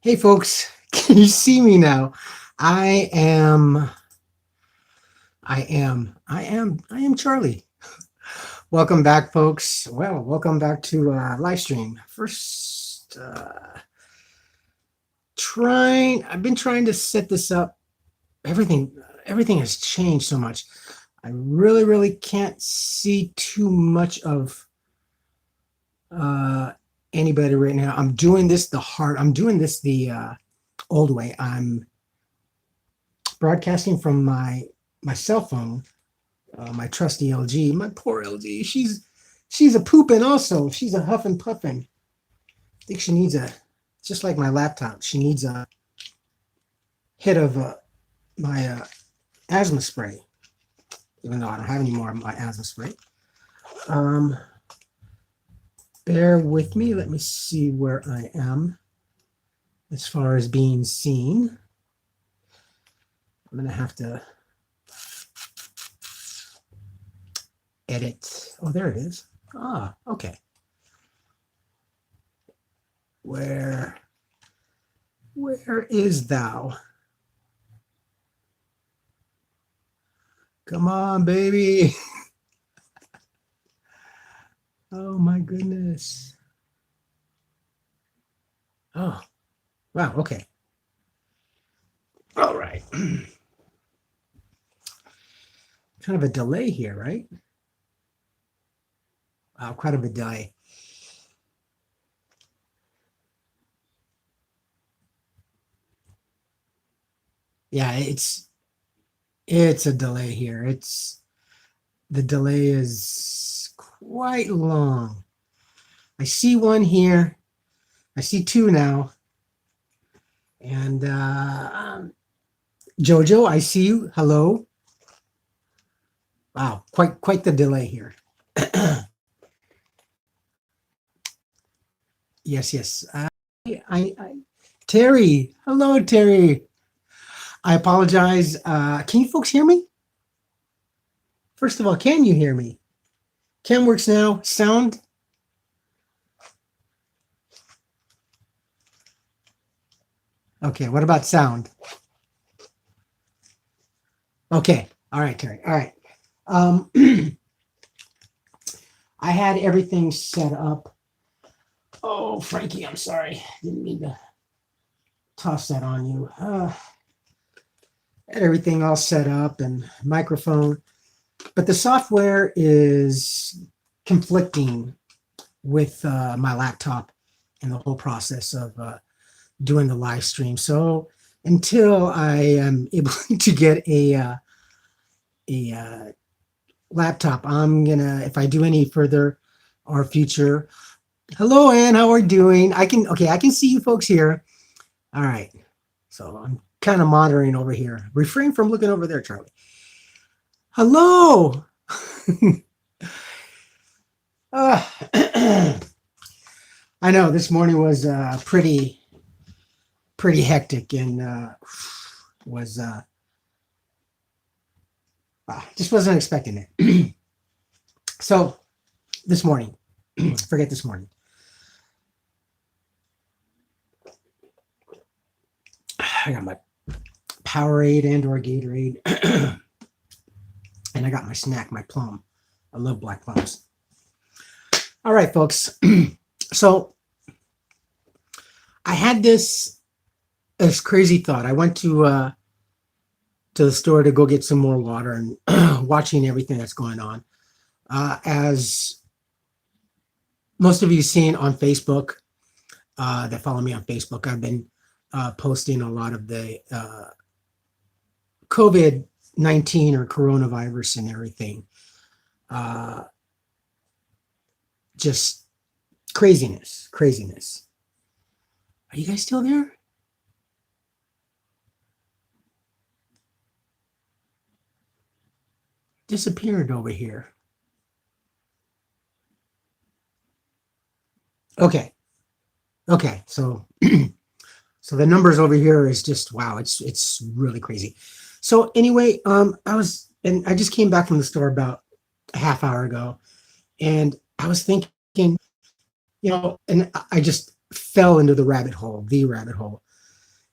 Hey folks, can you see me now? I am, I am Charlie. Welcome back, folks. Well, welcome back to live stream. First, I've been trying to set this up. Everything has changed so much. I really can't see too much of uh, anybody right now. I'm doing this the old way. I'm broadcasting from my cell phone, my trusty LG. My poor LG. She's a pooping also. She's a huffing puffing. I think she needs just like my laptop. She needs a hit of my asthma spray. Even though I don't have any more of my asthma spray. Um, Bear with me. Let me see where I am as far as being seen. I'm gonna have to edit. Oh, there it is. Ah, okay. Where is thou? Come on, baby. Oh my goodness. Oh, wow. Okay. All right. Kind of a delay here, right? Wow, quite a bit delay. Yeah, it's a delay here. The delay is quite long. I see one here. I see two now. And Jojo, I see you. Hello. Wow, quite the delay here. Yes. I Terry. Hello, Terry. I apologize. Can you folks hear me? First of all, can you hear me? Cam works now. Sound? Okay, what about sound? Okay, all right, Terry. All right. I had everything set up. Oh, Frankie, I'm sorry. Didn't mean to toss that on you. Had everything all set up and microphone, but the software is conflicting with my laptop and the whole process of doing the live stream. So until I am able to get a laptop, I'm gonna, if I do any further or future. Hello, Ann. How are you doing? I can see you folks here. All right. So I'm kind of monitoring over here. Refrain from looking over there, Charlie. Hello. I know this morning was pretty hectic and was just wasn't expecting it. So this morning, forget this morning. I got my Powerade and or Gatorade, and I got my snack, my plum. I love black plums. All right, folks. So I had this crazy thought. I went to the store to go get some more water and watching everything that's going on. As most of you seen on Facebook, that follow me on Facebook, I've been posting a lot of the COVID-19 or coronavirus and everything. Just craziness. Are you guys still there? Disappeared over here. Okay. So so the numbers over here is just wow, it's really crazy. So anyway, I just came back from the store about a half hour ago, and I was thinking, and I just fell into the rabbit hole.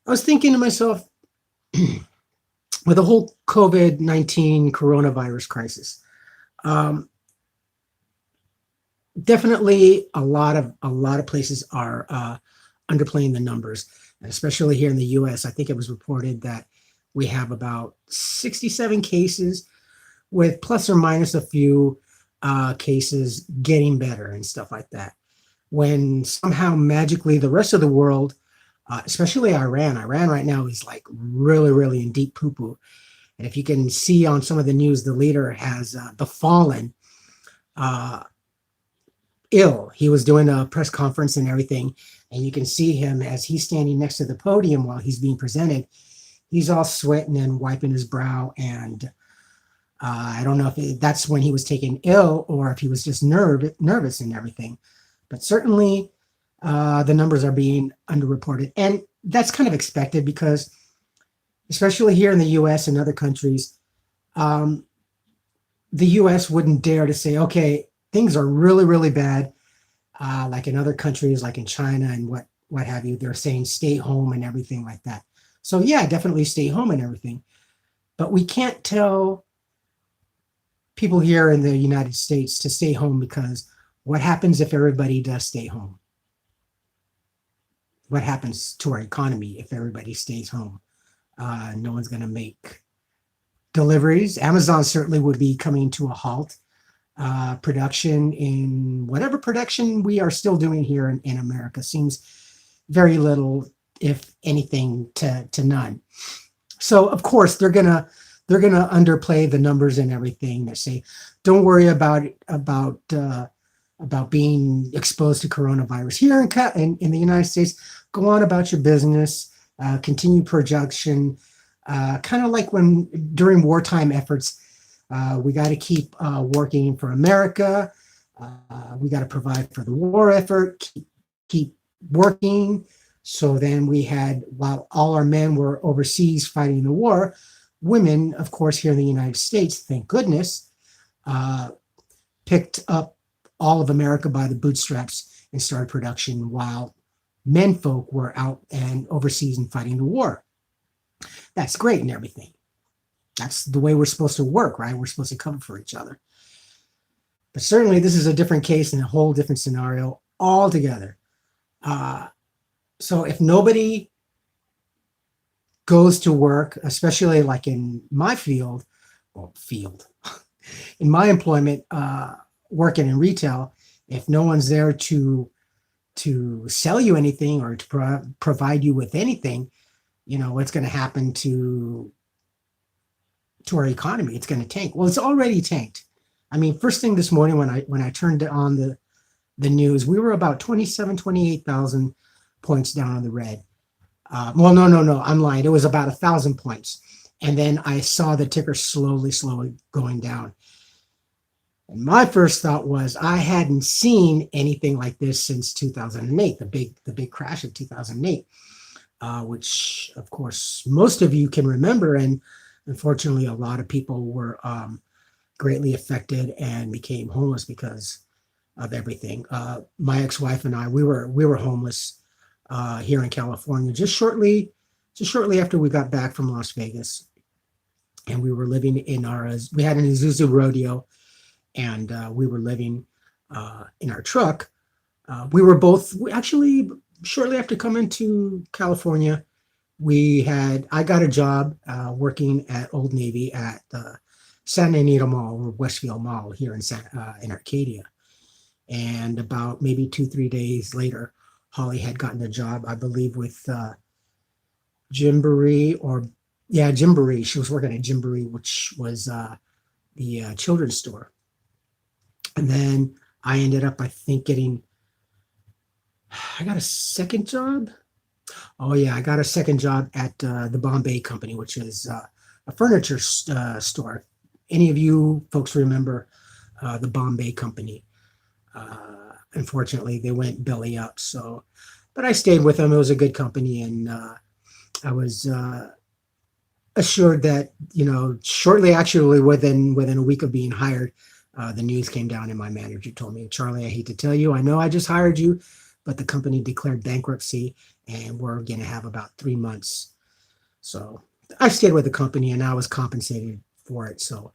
I was thinking to myself, with the whole COVID-19 coronavirus crisis, um, definitely a lot of places are underplaying the numbers, and especially here in the U.S. I think it was reported that we have about 67 cases, with plus or minus a few cases getting better and stuff like that. When somehow magically the rest of the world, especially Iran right now is like really, really in deep poo poo. And if you can see on some of the news, the leader has befallen uh, ill. He was doing a press conference and everything, and you can see him as he's standing next to the podium while he's being presented. He's all sweating and wiping his brow, and I don't know if that's when he was taken ill or if he was just nervous and everything. But certainly, the numbers are being underreported, and that's kind of expected because, especially here in the U.S. and other countries, um, the U.S. wouldn't dare to say, "Okay, things are really, really bad." Like in other countries, like in China and what have you, they're saying stay home and everything like that. So yeah, definitely stay home and everything. But we can't tell people here in the United States to stay home because what happens if everybody does stay home? What happens to our economy if everybody stays home? No one's going to make deliveries. Amazon certainly would be coming to a halt. Production in whatever production we are still doing here in America seems very little, if anything, to none. So of course they're gonna underplay the numbers and everything. They say, don't worry about being exposed to coronavirus here in the United States. Go on about your business, continue production. Kind of like when during wartime efforts, we got to keep working for America. We got to provide for the war effort. Keep working. So then we had, while all our men were overseas fighting the war, women, of course, here in the United States, thank goodness, uh, picked up all of America by the bootstraps and started production while men folk were out and overseas and fighting the war. That's great and everything. That's the way we're supposed to work, right? We're supposed to cover for each other. But certainly, this is a different case and a whole different scenario altogether. Uh, so if nobody goes to work, especially like in my field, well, in my employment, working in retail, if no one's there to sell you anything or to provide you with anything, what's going to happen to our economy? It's going to tank. Well, it's already tanked. I mean, first thing this morning when I turned on the news, we were about 28,000 points down on the red. Well, no, I'm lying. It was about 1,000 points. And then I saw the ticker slowly going down. And my first thought was I hadn't seen anything like this since 2008, the big crash of 2008, which of course most of you can remember. And unfortunately, a lot of people were greatly affected and became homeless because of everything. My ex-wife and I, we were homeless here in California just shortly after we got back from Las Vegas, and we were living we had an Isuzu Rodeo, and we were living in our truck. We were both actually shortly after coming to California. I got a job working at Old Navy at the Santa Anita Mall or Westfield Mall here in Arcadia. And about maybe 2-3 days later, Holly had gotten a job, I believe, with Gymboree Gymboree. She was working at Gymboree, which was the children's store. And then I ended up, I think, I got a second job. Oh yeah, I got a second job at the Bombay Company, which is a furniture store. Any of you folks remember the Bombay Company? Unfortunately, they went belly up. So, but I stayed with them. It was a good company, and I was assured that shortly, actually within a week of being hired, the news came down, and my manager told me, "Charlie, I hate to tell you, I know I just hired you, but the company declared bankruptcy, and we're going to have about 3 months. So I stayed with the company, and I was compensated for it. So,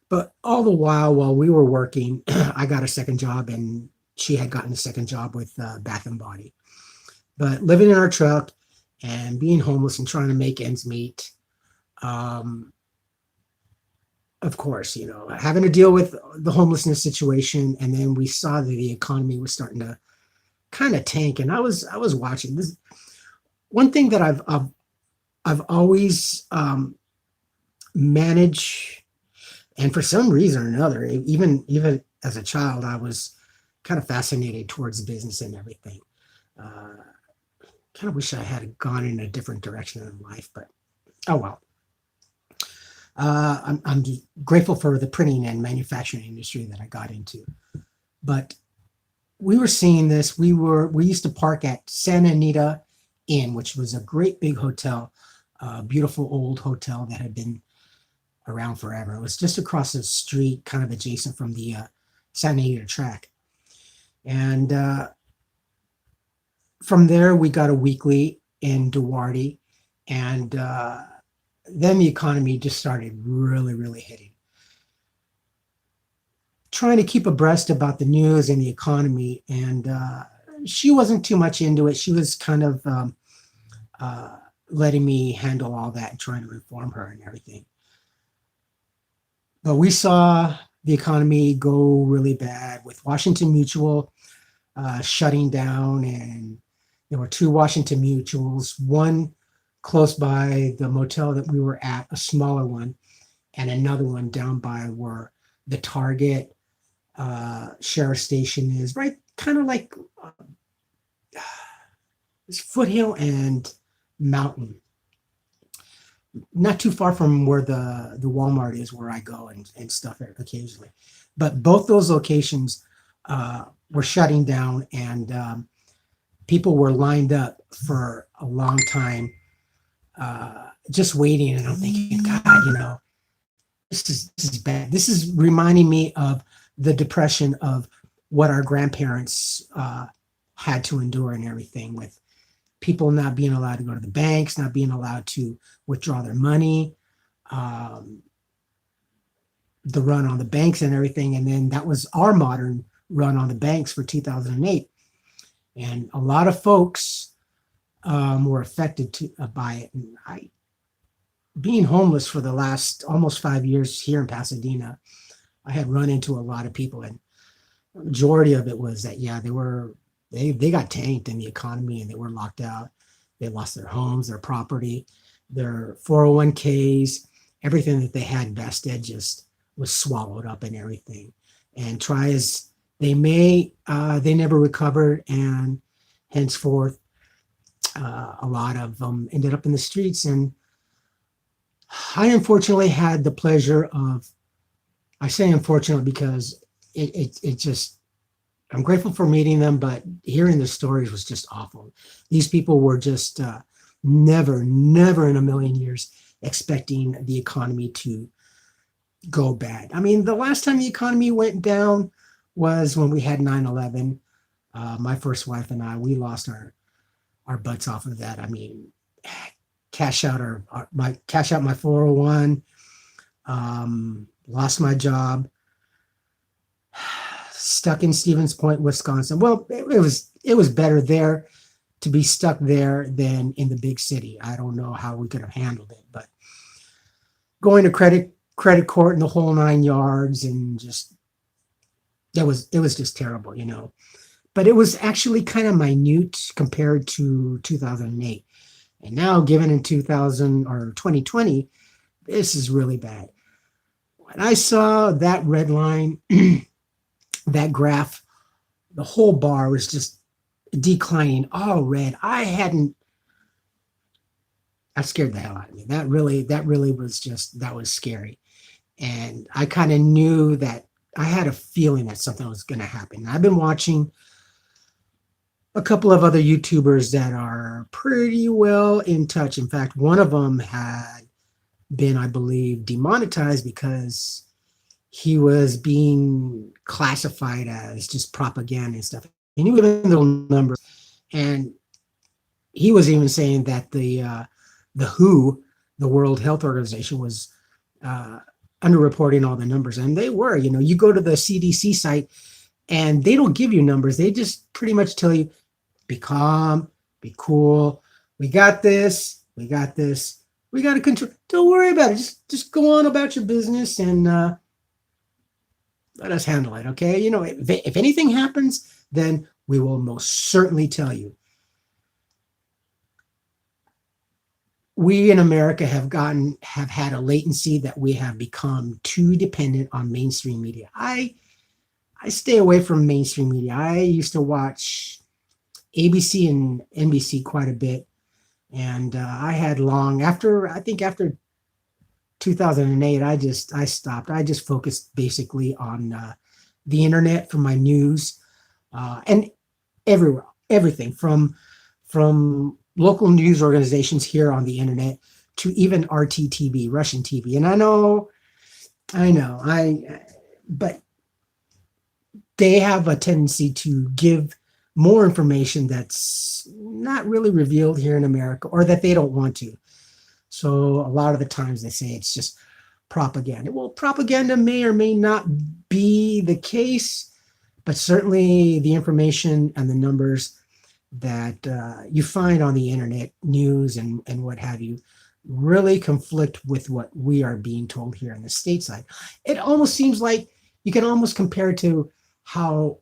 but all the while we were working, I got a second job, and she had gotten a second job with Bath and Body. But living in our truck and being homeless and trying to make ends meet, um, of course, having to deal with the homelessness situation, and then we saw that the economy was starting to kind of tank, and I was watching this. One thing that I've always managed, and for some reason or another, even as a child, I was kind of fascinated towards business and everything. Uh, Kind of wish I had gone in a different direction in life, but oh well. I'm grateful for the printing and manufacturing industry that I got into. But we were seeing this. We used to park at Santa Anita Inn, which was a great big hotel, beautiful old hotel that had been around forever. It was just across the street, kind of adjacent from the Santa Anita track. And from there, we got a weekly in Duarte, and then the economy just started really, really hitting. Trying to keep abreast about the news and the economy, and she wasn't too much into it. She was kind of uh, letting me handle all that and trying to inform her and everything. But we saw the economy go really bad with Washington Mutual shutting down, and there were two Washington Mutuals, one close by the motel that we were at, a smaller one, and another one down by where the Target sheriff station is, right? Kind of like Foothill and Mountain, not too far from where the Walmart is, where I go and stuff occasionally. But both those locations were shutting down, and people were lined up for a long time, just waiting. And I'm thinking, God, this is bad. This is reminding me of the depression of what our grandparents had to endure and everything, with people not being allowed to go to the banks, not being allowed to withdraw their money, um, the run on the banks and everything. And then that was our modern run on the banks for 2008. And a lot of folks were affected by it. And being homeless for the last almost 5 years here in Pasadena, I had run into a lot of people, and the majority of it was that, yeah, they got tanked in the economy, and they were locked out. They lost their homes, their property, their 401ks, everything that they had vested just was swallowed up and everything. And try as they may, they never recovered, and henceforth, a lot of them ended up in the streets. And I unfortunately had the pleasure of, I say unfortunately because it just, I'm grateful for meeting them, but hearing the stories was just awful. These people were just never in a million years expecting the economy to go bad. I mean, the last time the economy went down was when we had 9/11. My first wife and I, we lost our butts off of that. I mean, cash out my 401, lost my job, stuck in Stevens Point, Wisconsin. Well, it was better there to be stuck there than in the big city. I don't know how we could have handled it, but going to credit court and the whole 9 yards, and just it was just terrible. But it was actually kind of minute compared to 2008. And now, given in 2000 or 2020, this is really bad. When I saw that red line, that graph, the whole bar was just declining, all red. That scared the hell out of me. That really was scary. And I kind of knew that, I had a feeling that something was going to happen. I've been watching a couple of other YouTubers that are pretty well in touch. In fact, one of them had been, I believe, demonetized because he was being classified as just propaganda and stuff. And he was giving the numbers, and he was even saying that the WHO, the World Health Organization, was uh, underreporting all the numbers, and they were. You know, you go to the CDC site, and they don't give you numbers. They just pretty much tell you, be calm, be cool. We got this. We got this. We got to control. Don't worry about it. Just go on about your business and let us handle it. Okay. You know, if anything happens, then we will most certainly tell you. We in America have had a latency that we have become too dependent on mainstream media. I stay away from mainstream media. I used to watch ABC and NBC quite a bit, and I had long after I think after 2008, I stopped. I just focused basically on the internet for my news, and everywhere, everything from local news organizations here on the internet to even RTTV, Russian TV. And I know, but they have a tendency to give more information that's not really revealed here in America, or that they don't want to. So a lot of the times they say it's just propaganda. Well, propaganda may or may not be the case, but certainly the information and the numbers that you find on the internet, news and what have you, really conflict with what we are being told here in the stateside. It almost seems like you can almost compare it to how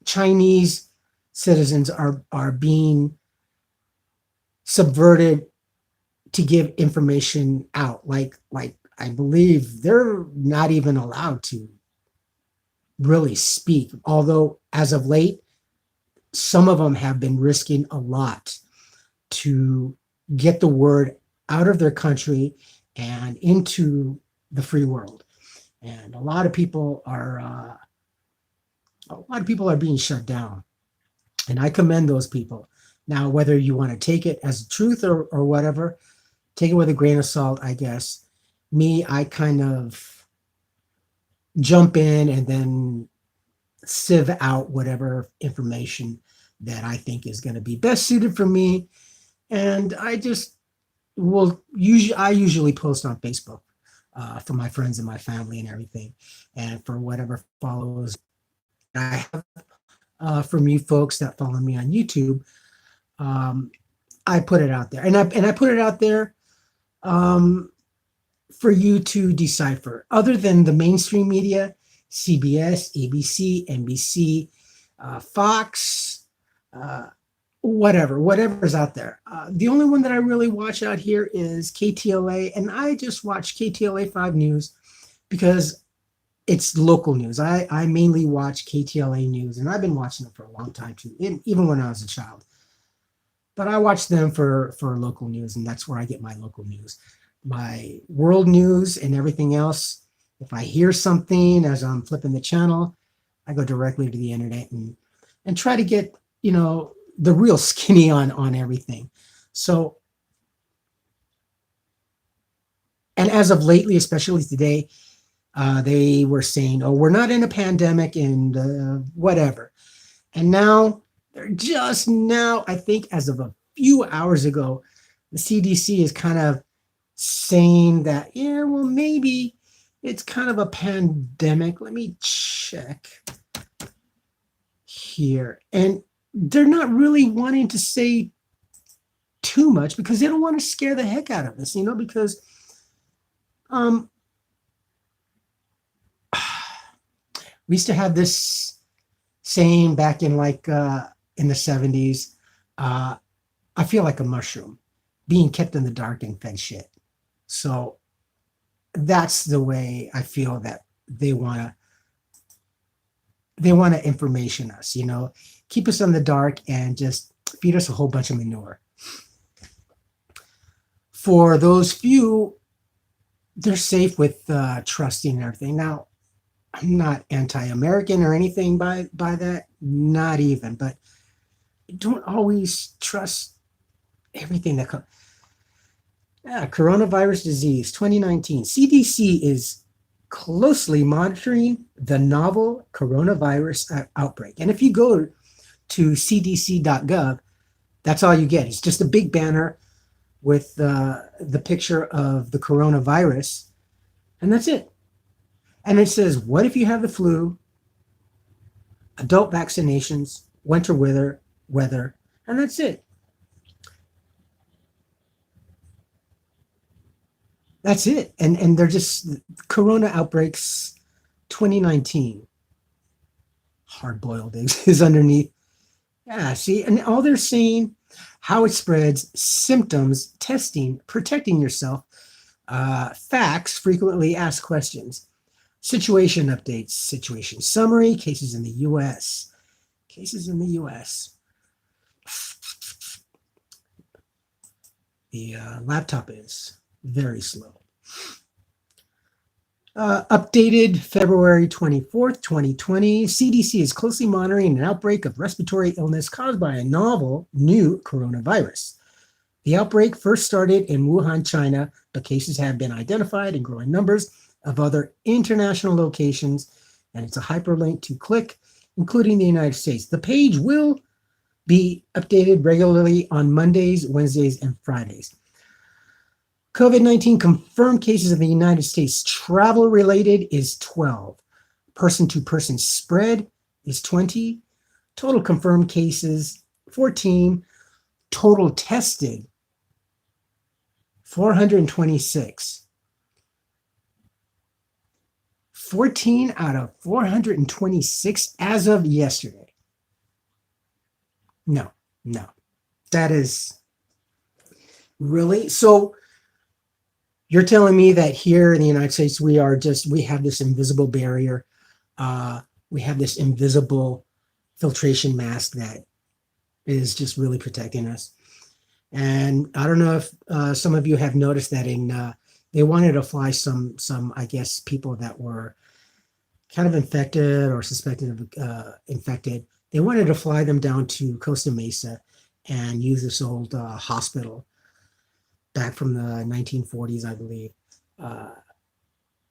Chinese citizens are being subverted to give information out. Like I believe they're not even allowed to really speak. Although as of late, some of them have been risking a lot to get the word out of their country and into the free world. And a lot of people are being shut down, and I commend those people. Now, whether you want to take it as truth or whatever, take it with a grain of salt, I guess. Me, I kind of jump in and then sieve out whatever information that I think is going to be best suited for me. And I usually post on Facebook for my friends and my family and everything. And for whatever follows I have from you folks that follow me on YouTube, um, I put it out there. And I put it out there um, for you to decipher. Other than the mainstream media, CBS, ABC, NBC, Fox, uh, whatever's out there. The only one that I really watch out here is KTLA, and I just watch KTLA 5 News because it's local news. I mainly watch KTLA News, and I've been watching it for a long time too, even when I was a child. But I watch them for local news, and that's where I get my local news. My world news and everything else, if I hear something as I'm flipping the channel, I go directly to the internet and try to get, the real skinny on everything. So, and as of lately, especially today, they were saying, oh, we're not in a pandemic and whatever. And now, they're just now, I think as of a few hours ago, the CDC is kind of saying that, yeah, well, maybe it's kind of a pandemic. Let me check here. And they're not really wanting to say too much because they don't want to scare the heck out of us, because um, we used to have this saying back in in the 70s, I feel like a mushroom being kept in the dark and fed shit. So that's the way I feel that they want to information us, keep us in the dark and just feed us a whole bunch of manure. For those few, they're safe with trusting and everything. Now, I'm not anti-American or anything by that, not even, but don't always trust everything that comes. Yeah, coronavirus disease 2019. CDC is closely monitoring the novel coronavirus outbreak. And if you go to cdc.gov, that's all you get. It's just a big banner with the picture of the coronavirus, and that's it. And it says, what if you have the flu, adult vaccinations, winter weather, and that's it. That's it. And they're just corona outbreaks 2019. Hard boiled eggs is underneath. Yeah, see, and all they're saying, how it spreads, symptoms, testing, protecting yourself, facts, frequently asked questions, situation updates, situation summary, cases in the US. Cases in the US. The laptop is very slow. Updated February 24th, 2020. CDC is closely monitoring an outbreak of respiratory illness caused by a novel new coronavirus. The outbreak first started in Wuhan, China, but cases have been identified in growing numbers of other international locations, and it's a hyperlink to click, including the United States. The page will be updated regularly on Mondays, Wednesdays, and Fridays. COVID-19 confirmed cases in the United States travel-related is 12. Person-to-person spread is 20. Total confirmed cases, 14. Total tested, 426. 14 out of 426 as of yesterday. No. That is really so. You're telling me that here in the United States, we have this invisible barrier. We have this invisible filtration mask that is just really protecting us. And I don't know if some of you have noticed that they wanted to fly some, I guess, people that were kind of infected or suspected of infected. They wanted to fly them down to Costa Mesa and use this old hospital back from the 1940s, I believe,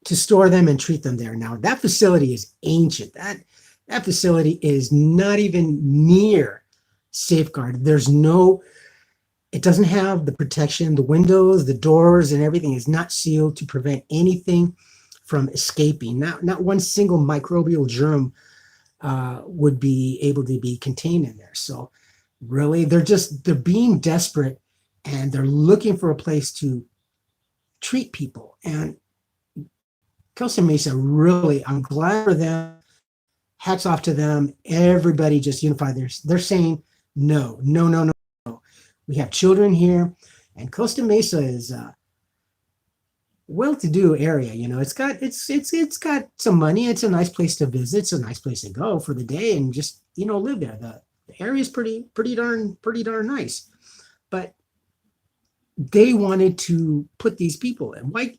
to store them and treat them there. Now, that facility is ancient. That facility is not even near safeguarded. It doesn't have the protection. The windows, the doors, and everything is not sealed to prevent anything from escaping. Not one single microbial germ would be able to be contained in there. So really, they're being desperate, and they're looking for a place to treat people. And Costa Mesa, really, I'm glad for them. Hats off to them. Everybody just unified. They're saying no. We have children here, and Costa Mesa is a well-to-do area. It's got some money. It's a nice place to visit. It's a nice place to go for the day and just live there. The area is pretty darn nice, but they wanted to put these people in. Why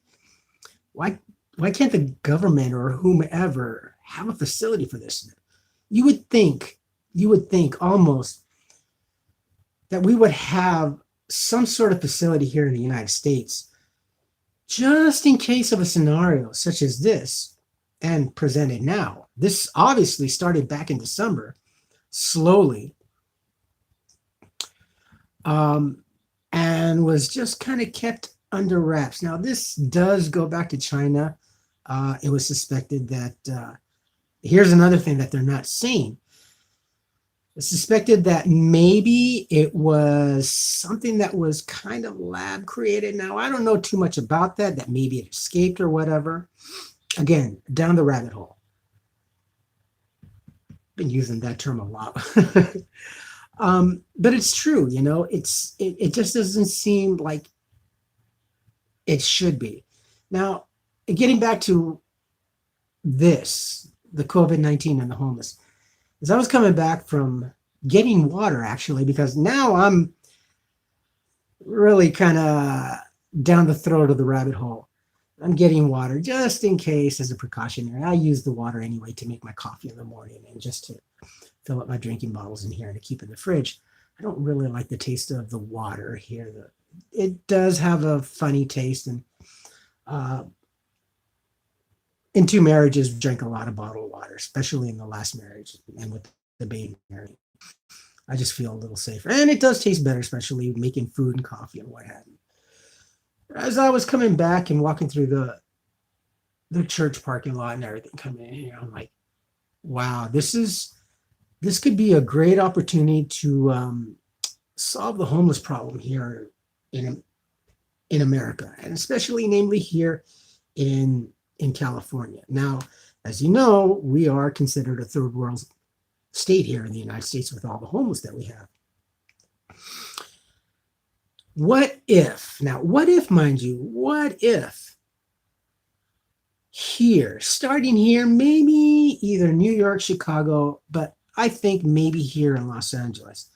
can't the government or whomever have a facility for this? You would think almost that we would have some sort of facility here in the United States just in case of a scenario such as this and presented now. This obviously started back in December, slowly, and was just kind of kept under wraps. Now, this does go back to China. It was suspected that, here's another thing that they're not saying. It's suspected that maybe it was something that was kind of lab created. Now, I don't know too much about that maybe it escaped or whatever. Again, down the rabbit hole. Been using that term a lot. But it's true, it just doesn't seem like it should be. Now, getting back to this, the COVID-19 and the homeless, as I was coming back from getting water, actually, because now I'm really kind of down the throat of the rabbit hole. I'm getting water just in case as a precautionary. I use the water anyway to make my coffee in the morning and just to fill up my drinking bottles in here and to keep in the fridge. I don't really like the taste of the water here. It does have a funny taste, and in two marriages, drank a lot of bottled water, especially in the last marriage and with the baby marriage. I just feel a little safer. And it does taste better, especially making food and coffee and what have you. As I was coming back and walking through the church parking lot and everything coming in here, I'm like, wow, this could be a great opportunity to solve the homeless problem here in America, and especially namely here in California. Now, as you know, we are considered a third world state here in the United States with all the homeless that we have. What if, mind you, what if here, starting here, maybe either New York, Chicago, but I think maybe here in Los Angeles,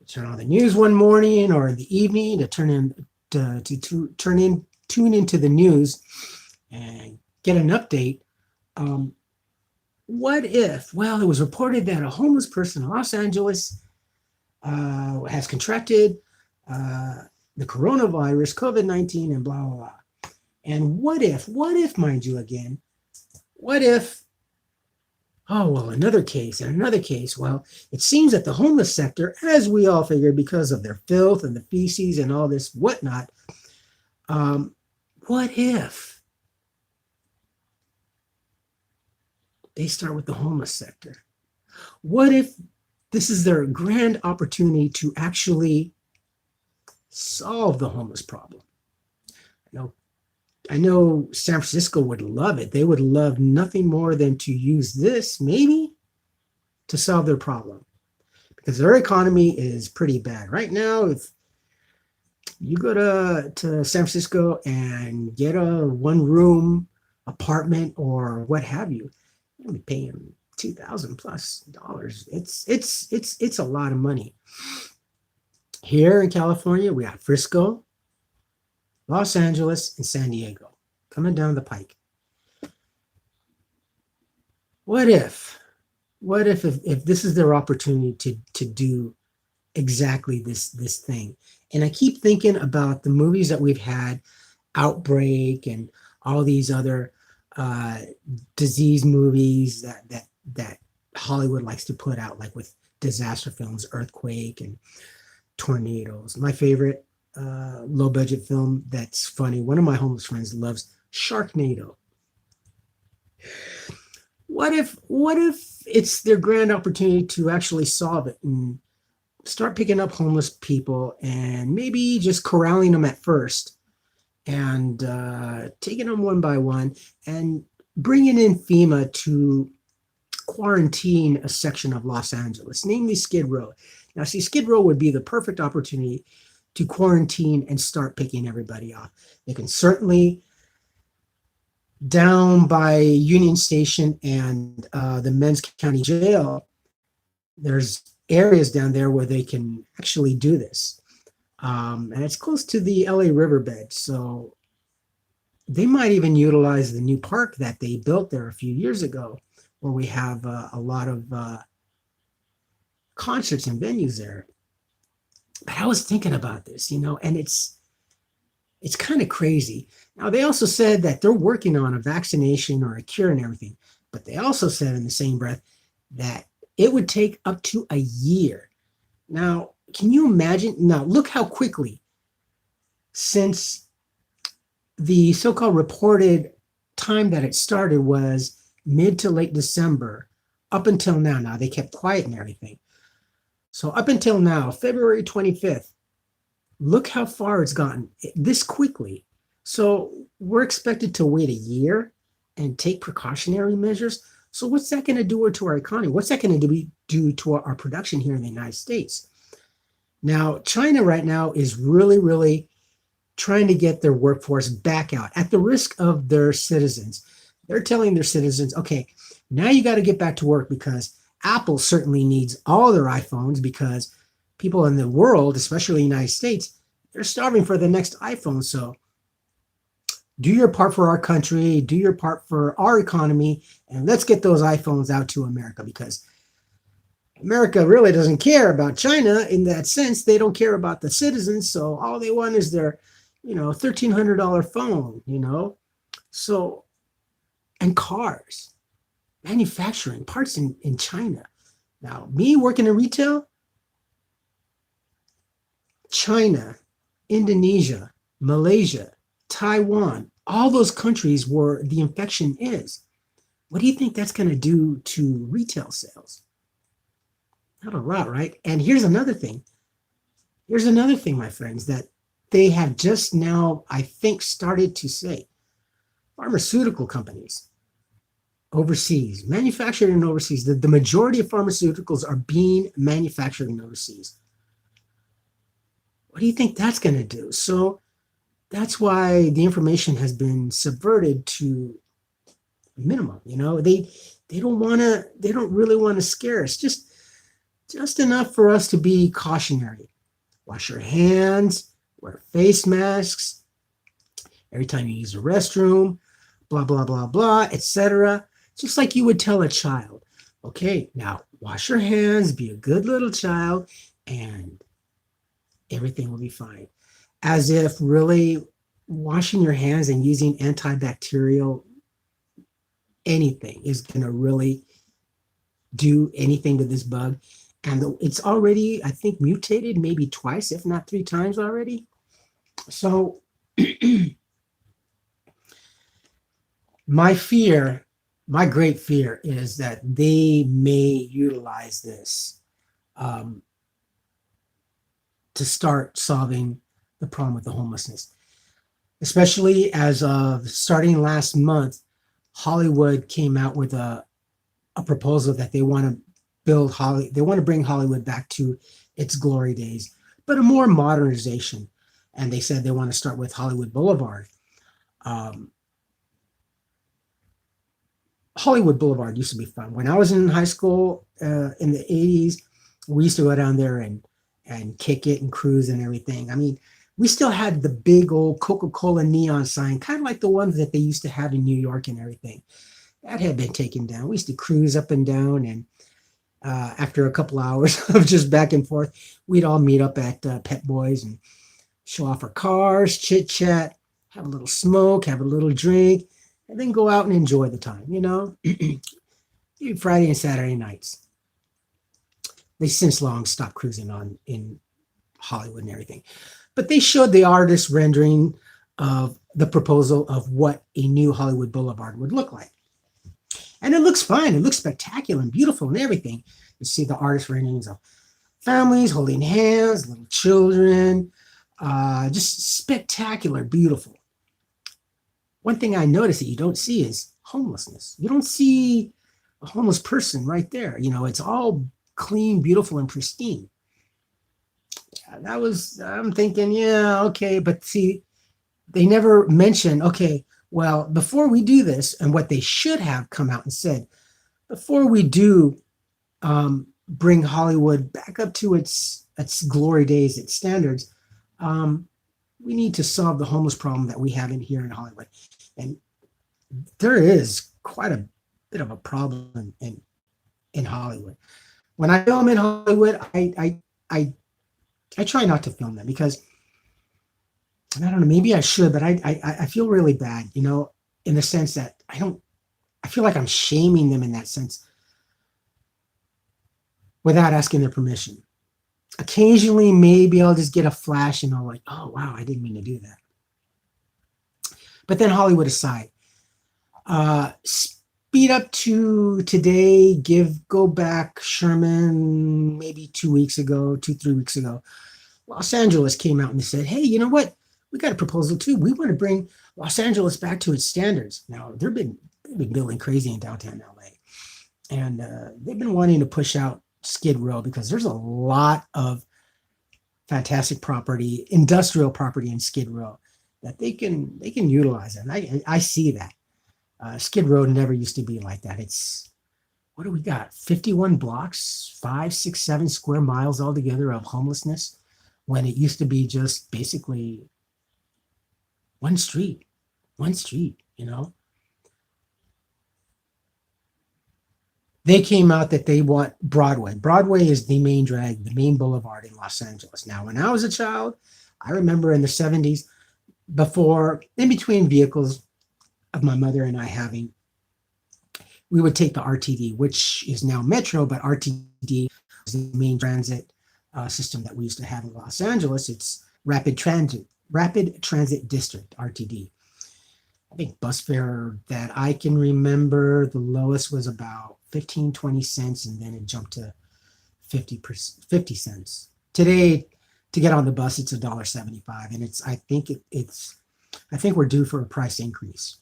turn on the news one morning or in the evening to tune into the news and get an update. What if? Well, it was reported that a homeless person in Los Angeles has contracted the coronavirus, COVID-19, and blah, blah, blah. And what if, mind you, again, what if, oh, well, another case. Well, it seems that the homeless sector, as we all figured, because of their filth and the feces and all this whatnot, what if they start with the homeless sector? What if this is their grand opportunity to actually solve the homeless problem? I know San Francisco would love it. They would love nothing more than to use this, maybe, to solve their problem, because their economy is pretty bad right now. If you go to San Francisco and get a one-room apartment or what have you, you'll be paying $2,000+. It's a lot of money. Here in California, we have Frisco, Los Angeles, and San Diego coming down the pike. What if this is their opportunity to do exactly this thing? And I keep thinking about the movies that we've had, Outbreak and all these other disease movies that Hollywood likes to put out, like with disaster films, earthquake and tornadoes. My favorite low budget film that's funny, one of my homeless friends loves Sharknado. What if it's their grand opportunity to actually solve it and start picking up homeless people and maybe just corralling them at first and taking them one by one and bringing in FEMA to quarantine a section of Los Angeles, namely Skid Row. Now, see, Skid Row would be the perfect opportunity to quarantine and start picking everybody off. They can certainly, down by Union Station and the Men's County Jail, there's areas down there where they can actually do this. And it's close to the LA riverbed. So they might even utilize the new park that they built there a few years ago, where we have a lot of concerts and venues there. But I was thinking about this, and it's kind of crazy. Now, they also said that they're working on a vaccination or a cure and everything, but they also said in the same breath that it would take up to a year. Now, can you imagine? Now, look how quickly, since the so-called reported time that it started was mid to late December, up until now. Now, they kept quiet and everything. So up until now, February 25th, look how far it's gotten this quickly. So we're expected to wait a year and take precautionary measures. So what's that going to do to our economy? What's that going to do to our production here in the United States? Now, China right now is really, really trying to get their workforce back out at the risk of their citizens. They're telling their citizens, okay, now you got to get back to work, because Apple certainly needs all their iPhones, because people in the world, especially the United States, they're starving for the next iPhone. So do your part for our country, do your part for our economy, and let's get those iPhones out to America, because America really doesn't care about China in that sense. They don't care about the citizens. So all they want is their, $1,300 phone, So and cars, manufacturing parts in China. Now, me working in retail, China, Indonesia, Malaysia, Taiwan, all those countries where the infection is. What do you think that's going to do to retail sales? Not a lot, right? And here's another thing. Here's another thing, my friends, that they have just now, I think, started to say. Pharmaceutical companies overseas, manufactured in overseas, the majority of pharmaceuticals are being manufactured in overseas. What do you think that's going to do? So that's why the information has been subverted to a minimum. You know, they don't really want to scare us. Just enough for us to be cautionary. Wash your hands, wear face masks every time you use the restroom, blah, blah, blah, blah, etc. Just like you would tell a child. Okay, now wash your hands, be a good little child, and everything will be fine. As if really washing your hands and using antibacterial anything is going to really do anything to this bug. And it's already, I think, mutated maybe twice, if not 3 times already. So my great fear is that they may utilize this to start solving the problem with the homelessness. Especially as of starting last month, Hollywood came out with a proposal that they want to bring Hollywood back to its glory days, but a more modernization. And they said they want to start with Hollywood Boulevard. Hollywood Boulevard used to be fun. When I was in high school in the 80s, we used to go down there and kick it and cruise and everything. I mean, we still had the big old Coca-Cola neon sign, kind of like the ones that they used to have in New York and everything. That had been taken down. We used to cruise up and down, and after a couple hours of just back and forth, we'd all meet up at Pet Boys and show off our cars, chit-chat, have a little smoke, have a little drink, and then go out and enjoy the time, you know? Friday and Saturday nights. They since long stopped cruising on in Hollywood and everything. But they showed the artist rendering of the proposal of what a new Hollywood Boulevard would look like. And it looks fine. It looks spectacular and beautiful and everything. You see the artist renderings of families holding hands, little children, just spectacular, beautiful. One thing I noticed that you don't see is homelessness. You don't see a homeless person right there. You know, it's all clean, beautiful, and pristine. Yeah, I'm thinking, yeah, okay. But see, they never mention, okay, well, before we do this, and what they should have come out and said, before we do bring Hollywood back up to its glory days, its standards, we need to solve the homeless problem that we have here in Hollywood. And there is quite a bit of a problem in Hollywood. When I film in Hollywood, I try not to film them because, and I don't know, maybe I should, but I feel really bad, you know, in the sense that I feel like I'm shaming them in that sense without asking their permission. Occasionally, maybe I'll just get a flash and I'll like, oh, wow, I didn't mean to do that. But then Hollywood aside, speed up to today, go back Sherman, maybe 3 weeks ago, Los Angeles came out and said, hey, you know what? We got a proposal too. We want to bring Los Angeles back to its standards. Now, they've been building crazy in downtown LA. And they've been wanting to push out Skid Row because there's a lot of fantastic property, industrial property in Skid Row that they can utilize. And I see that. Skid Row never used to be like that. It's, what do we got? 51 blocks, 5, 6, 7 square miles altogether of homelessness, when it used to be just basically one street, you know? They came out that they want Broadway. Broadway is the main drag, the main boulevard in Los Angeles. Now, when I was a child, I remember in the 70s, in between vehicles of my mother and I having, we would take the RTD, which is now Metro, but RTD was the main transit system that we used to have in Los Angeles. It's Rapid Transit District, RTD. I think bus fare that I can remember, the lowest was about 15, 20 cents, and then it jumped to 50 cents. Today, to get on the bus, it's $1.75, and I think we're due for a price increase.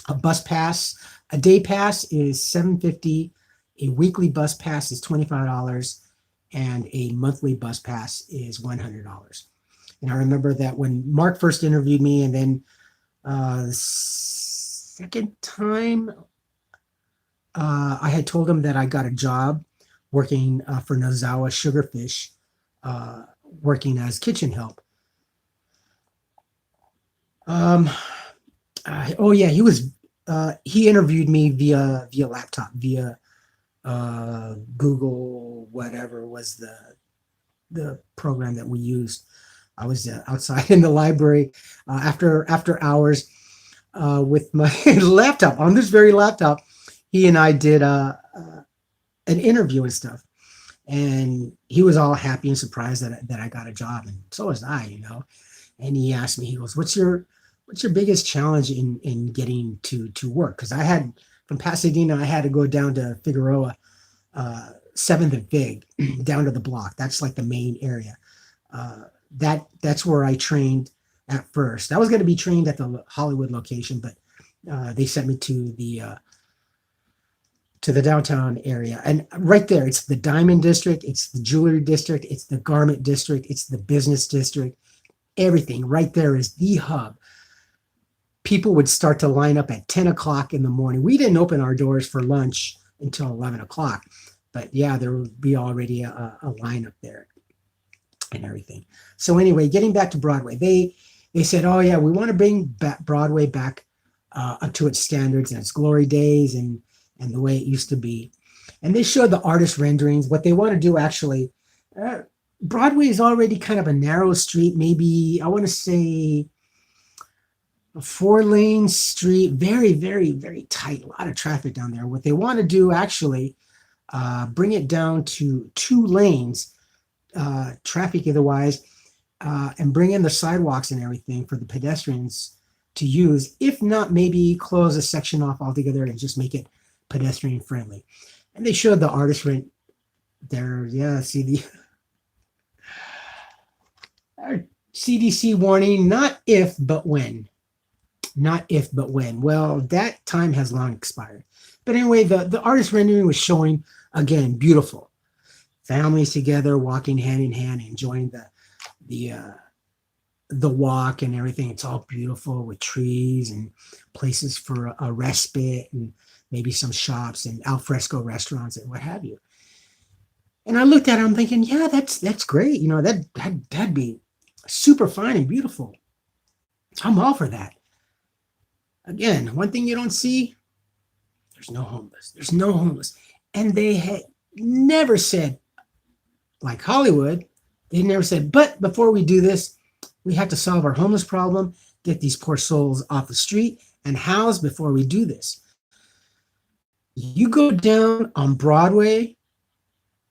A bus pass, a day pass is $7.50. A weekly bus pass is $25, and a monthly bus pass is $100. And I remember that when Mark first interviewed me, and then the second time, I had told him that I got a job working for Nozawa Sugarfish, working as kitchen help. Oh yeah, he interviewed me via laptop, via Google, whatever was the program that we used. I was outside in the library after hours with my laptop, on this very laptop. He and I did an interview and stuff, and he was all happy and surprised that I got a job, and so was I, you know. And he asked me, he goes, "What's your biggest challenge in getting to work?" Because I had, from Pasadena, I had to go down to Figueroa, 7th and Fig, down to the block. That's like the main area. That's where I trained at first. I was going to be trained at the Hollywood location, but they sent me to the downtown area. And right there, it's the Diamond District, it's the Jewelry District, it's the Garment District, it's the Business District. Everything right there is the hub. People would start to line up at 10 o'clock in the morning. We didn't open our doors for lunch until 11 o'clock. But yeah, there would be already a lineup there and everything. So anyway, getting back to Broadway, they said, "Oh yeah, we want to bring Broadway back up to its standards and its glory days and the way it used to be." And they showed the artist renderings. What they want to do, actually, Broadway is already kind of a narrow street, maybe I want to say a 4-lane street, very, very, very tight, a lot of traffic down there. What they want to do, actually, bring it down to 2 lanes, traffic otherwise, and bring in the sidewalks and everything for the pedestrians to use. If not, maybe close a section off altogether and just make it pedestrian friendly. And they showed the artist rent there. Yeah, see the CDC warning, not if, but when. Not if, but when. Well, that time has long expired. But anyway, the artist rendering was showing, again, beautiful. Families together, walking hand in hand, enjoying the walk and everything. It's all beautiful with trees and places for a respite and maybe some shops and alfresco restaurants and what have you. And I looked at it, I'm thinking, yeah, that's great. You know, that'd be super fine and beautiful. I'm all for that. Again, one thing you don't see, there's no homeless. There's no homeless. And they had never said, like Hollywood, they never said, but before we do this, we have to solve our homeless problem, get these poor souls off the street and housed before we do this. You go down on Broadway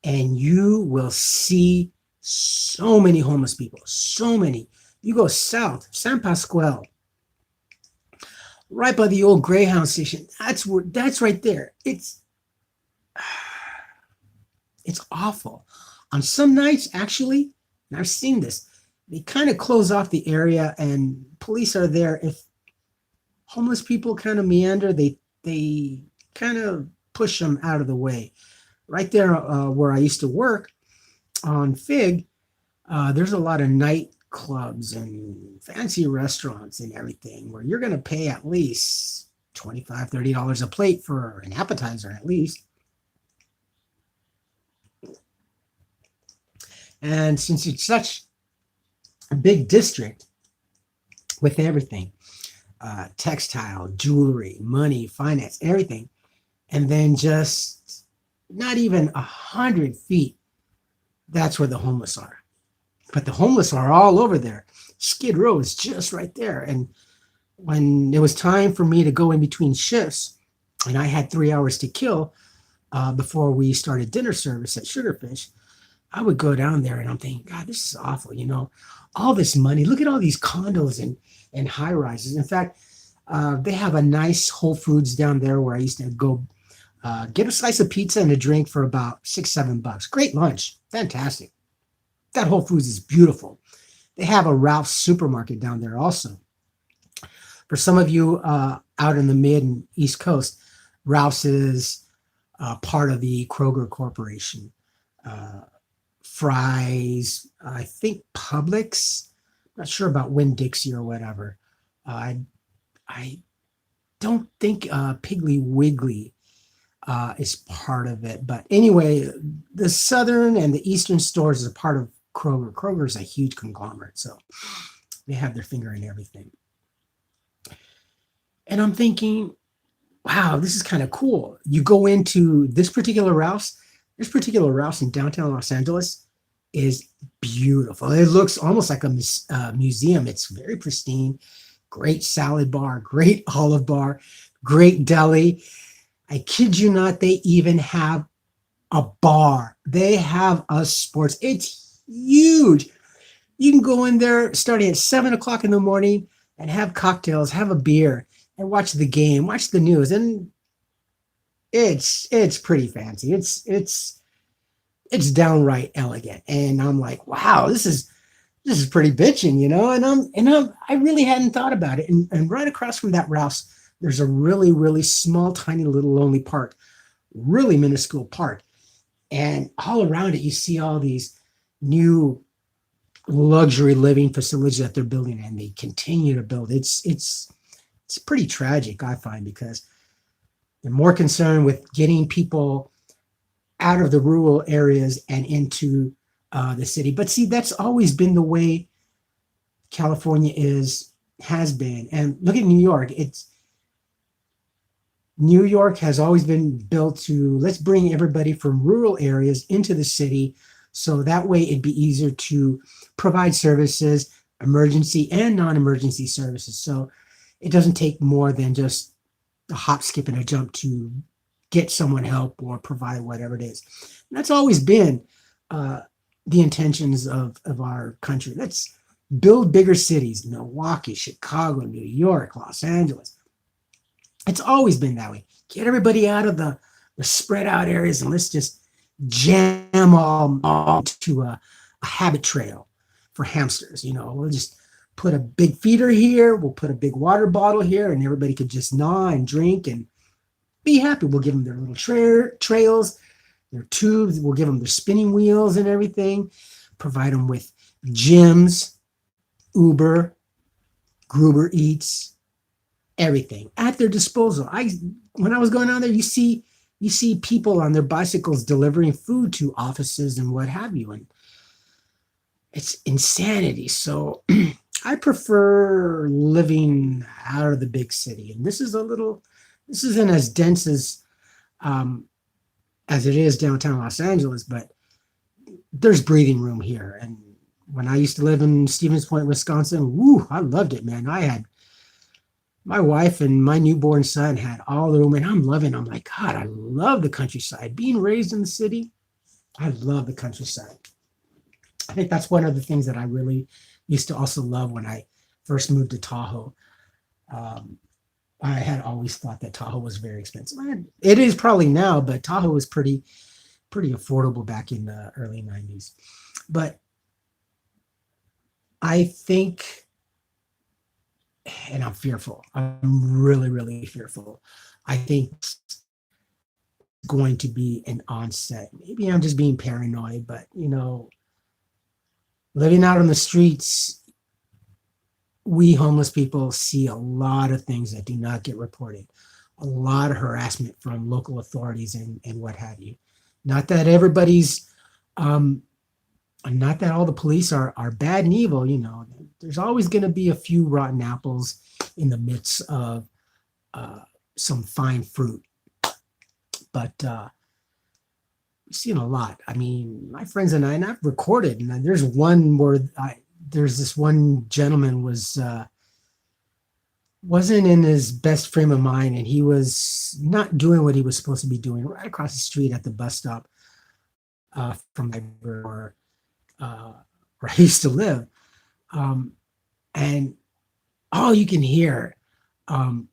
and you will see so many homeless people, so many. You go south, San Pasqual, right by the old Greyhound station. That's right there. It's awful. On some nights, actually, and I've seen this, they kind of close off the area and police are there. If homeless people kind of meander, they kind of push them out of the way. Right there where I used to work on Fig, there's a lot of nightclubs and fancy restaurants and everything where you're going to pay at least $25, $30 a plate for an appetizer at least. And since it's such a big district with everything, textile, jewelry, money, finance, everything, and then just not even 100 feet, that's where the homeless are. But the homeless are all over there. Skid Row is just right there. And when it was time for me to go in between shifts, and I had 3 hours to kill before we started dinner service at Sugarfish, I would go down there and I'm thinking, God, this is awful. All this money. Look at all these condos and high rises. In fact, they have a nice Whole Foods down there where I used to go get a slice of pizza and a drink for about $6, $7. Great lunch. Fantastic. That Whole Foods is beautiful. They have a Ralph's supermarket down there also. For some of you out in the mid and East Coast, Ralph's is part of the Kroger Corporation. Fry's, I think Publix, not sure about Winn-Dixie or whatever. I don't think Piggly Wiggly is part of it. But anyway, the southern and the eastern stores is a part of Kroger. Kroger is a huge conglomerate, so they have their finger in everything. And I'm thinking, wow, this is kind of cool. You go into this particular Ralph's in downtown Los Angeles is beautiful. It looks almost like a museum. It's very pristine, great salad bar, great olive bar, great deli. I kid you not, they even have a bar. They have a sports. It's huge. You can go in there starting at 7 o'clock in the morning and have cocktails, have a beer, and watch the game, watch the news. And it's pretty fancy. It's downright elegant. And I'm like, wow, this is pretty bitching, And I really hadn't thought about it. And right across from that Ralph's, there's a really, really small, tiny little lonely park, really minuscule park. And all around it, you see all these new luxury living facilities that they're building, and they continue to build. It's pretty tragic, I find, because they're more concerned with getting people out of the rural areas and into the city. But see, that's always been the way California has been. And look at New York. New York has always been built to, let's bring everybody from rural areas into the city, so that way it'd be easier to provide services, emergency and non-emergency services. So it doesn't take more than just a hop, skip, and a jump to get someone help or provide whatever it is. And that's always been the intentions of our country. Let's build bigger cities: Milwaukee, Chicago, New York, Los Angeles. It's always been that way. Get everybody out of the spread out areas, and let's just jam all to a habit trail for hamsters. We'll just put a big feeder here. We'll put a big water bottle here, and everybody could just gnaw and drink and be happy. We'll give them their little trails, their tubes. We'll give them their spinning wheels and everything. Provide them with gyms, Uber, Gruber Eats, everything at their disposal. When I was going down there, you see people on their bicycles delivering food to offices and what have you, and it's insanity. So I prefer living out of the big city, and this isn't as dense as it is downtown Los Angeles, but there's breathing room here. And when I used to live in Stevens Point, Wisconsin, I loved it, man. I had my wife and my newborn son had all the room, and I'm like, God, I love the countryside. Being raised in the city, I love the countryside. I think that's one of the things that I really used to also love when I first moved to Tahoe. I had always thought that Tahoe was very expensive. It is probably now, but Tahoe was pretty affordable back in the early 90s. But I think, and I'm fearful. I'm really, really fearful. I think it's going to be an onset. Maybe I'm just being paranoid, but living out on the streets, we homeless people see a lot of things that do not get reported. A lot of harassment from local authorities and what have you. Not that everybody's not that all the police are bad and evil. There's always going to be a few rotten apples in the midst of some fine fruit. But we've seen a lot. I mean, my friends and I've recorded, and there's one where there's this one gentleman was wasn't in his best frame of mind, and he was not doing what he was supposed to be doing right across the street at the bus stop from my uh, where I used to live. Um, and all you can hear um,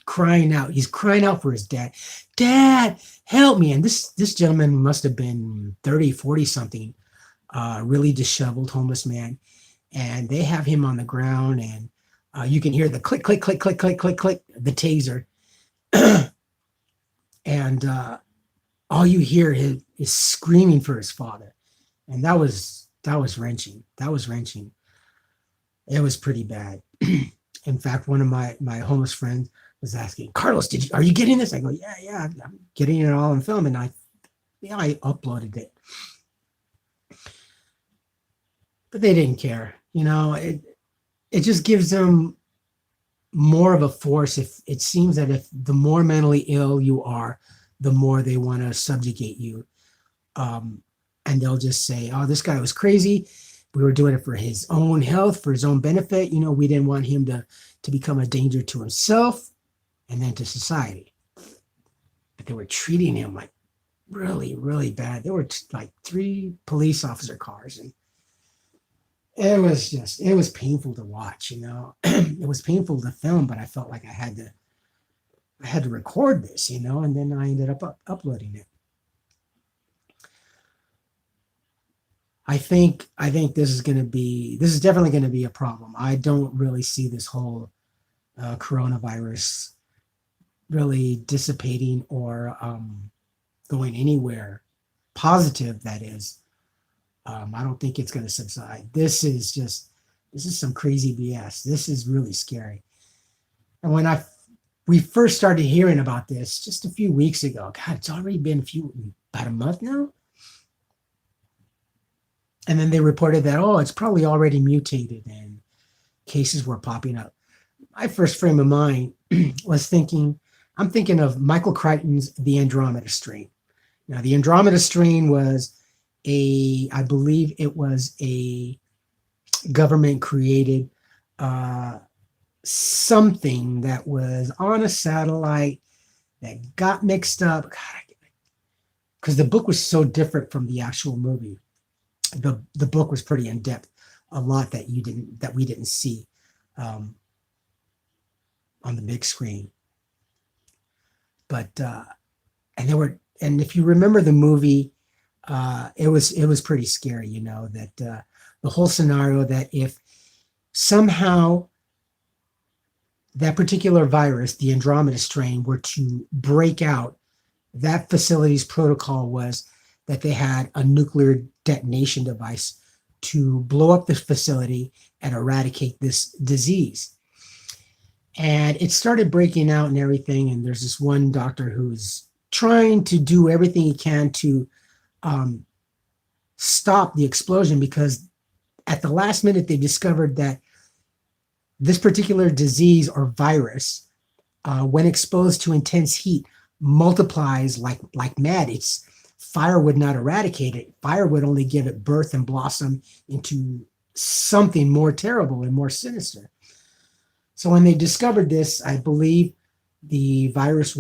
crying out. He's crying out for his dad. Dad, help me. And this gentleman must have been 30, 40 something, really disheveled homeless man. And they have him on the ground, and you can hear the click, click, click, click, click, click, click, the taser. And all you hear is screaming for his father. And that was wrenching. That was wrenching. It was pretty bad. In fact, one of my homeless friends was asking, Carlos, are you getting this? I go, yeah, I'm getting it all on film. And I uploaded it. But they didn't care. It just gives them more of a force. If it seems that if the more mentally ill you are, the more they want to subjugate you. Um, and they'll just say, oh, this guy was crazy. We were doing it for his own health, for his own benefit. We didn't want him to become a danger to himself and then to society. But they were treating him like really, really bad. There were like 3 police officer cars, and it was painful to watch. It was painful to film, but I felt like I had to record this, and then I ended up uploading it. I think this is definitely going to be a problem. I don't really see this whole coronavirus really dissipating or going anywhere positive. That is, I don't think it's going to subside. This is some crazy BS. This is really scary. And when we first started hearing about this just a few weeks ago, God, it's already been about a month now. And then they reported that, oh, it's probably already mutated and cases were popping up. My first frame of mind was I'm thinking of Michael Crichton's The Andromeda Strain. Now, the Andromeda Strain I believe it was a government created something that was on a satellite that got mixed up. Because the book was so different from the actual movie. The book was pretty in depth, a lot that we didn't see on the big screen. But and if you remember the movie, it was pretty scary. That the whole scenario that if somehow that particular virus, the Andromeda strain, were to break out, that facility's protocol was that they had a nuclear detonation device to blow up the facility and eradicate this disease. And it started breaking out and everything. And there's this one doctor who's trying to do everything he can to stop the explosion, because at the last minute they discovered that this particular disease or virus, when exposed to intense heat, multiplies like mad. Fire would not eradicate it. Fire would only give it birth and blossom into something more terrible and more sinister. So when they discovered this, I believe the virus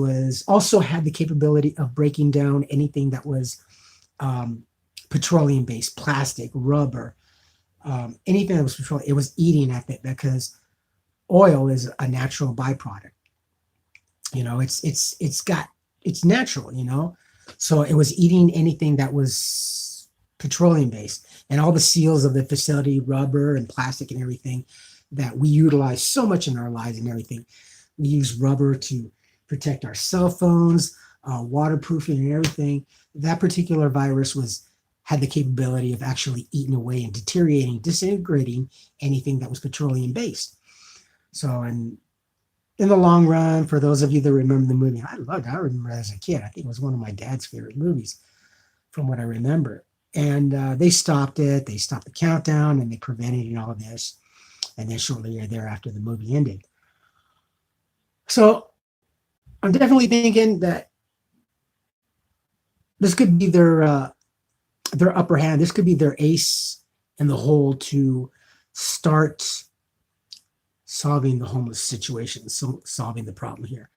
also had the capability of breaking down anything that was petroleum-based, plastic, rubber, anything that was petroleum. It was eating at it because oil is a natural byproduct. It's natural. So it was eating anything that was petroleum based, and all the seals of the facility, rubber and plastic and everything that we utilize so much in our lives and everything. We use rubber to protect our cell phones, waterproofing and everything. That particular virus had the capability of actually eating away and deteriorating, disintegrating anything that was petroleum based. So, and in the long run, for those of you that remember the movie, I remember as a kid. I think it was one of my dad's favorite movies from what I remember. And they stopped it. They stopped the countdown and they prevented all of this. And then shortly thereafter, the movie ended. So I'm definitely thinking that this could be their upper hand. This could be their ace in the hole to start solving the homeless situation, so solving the problem here,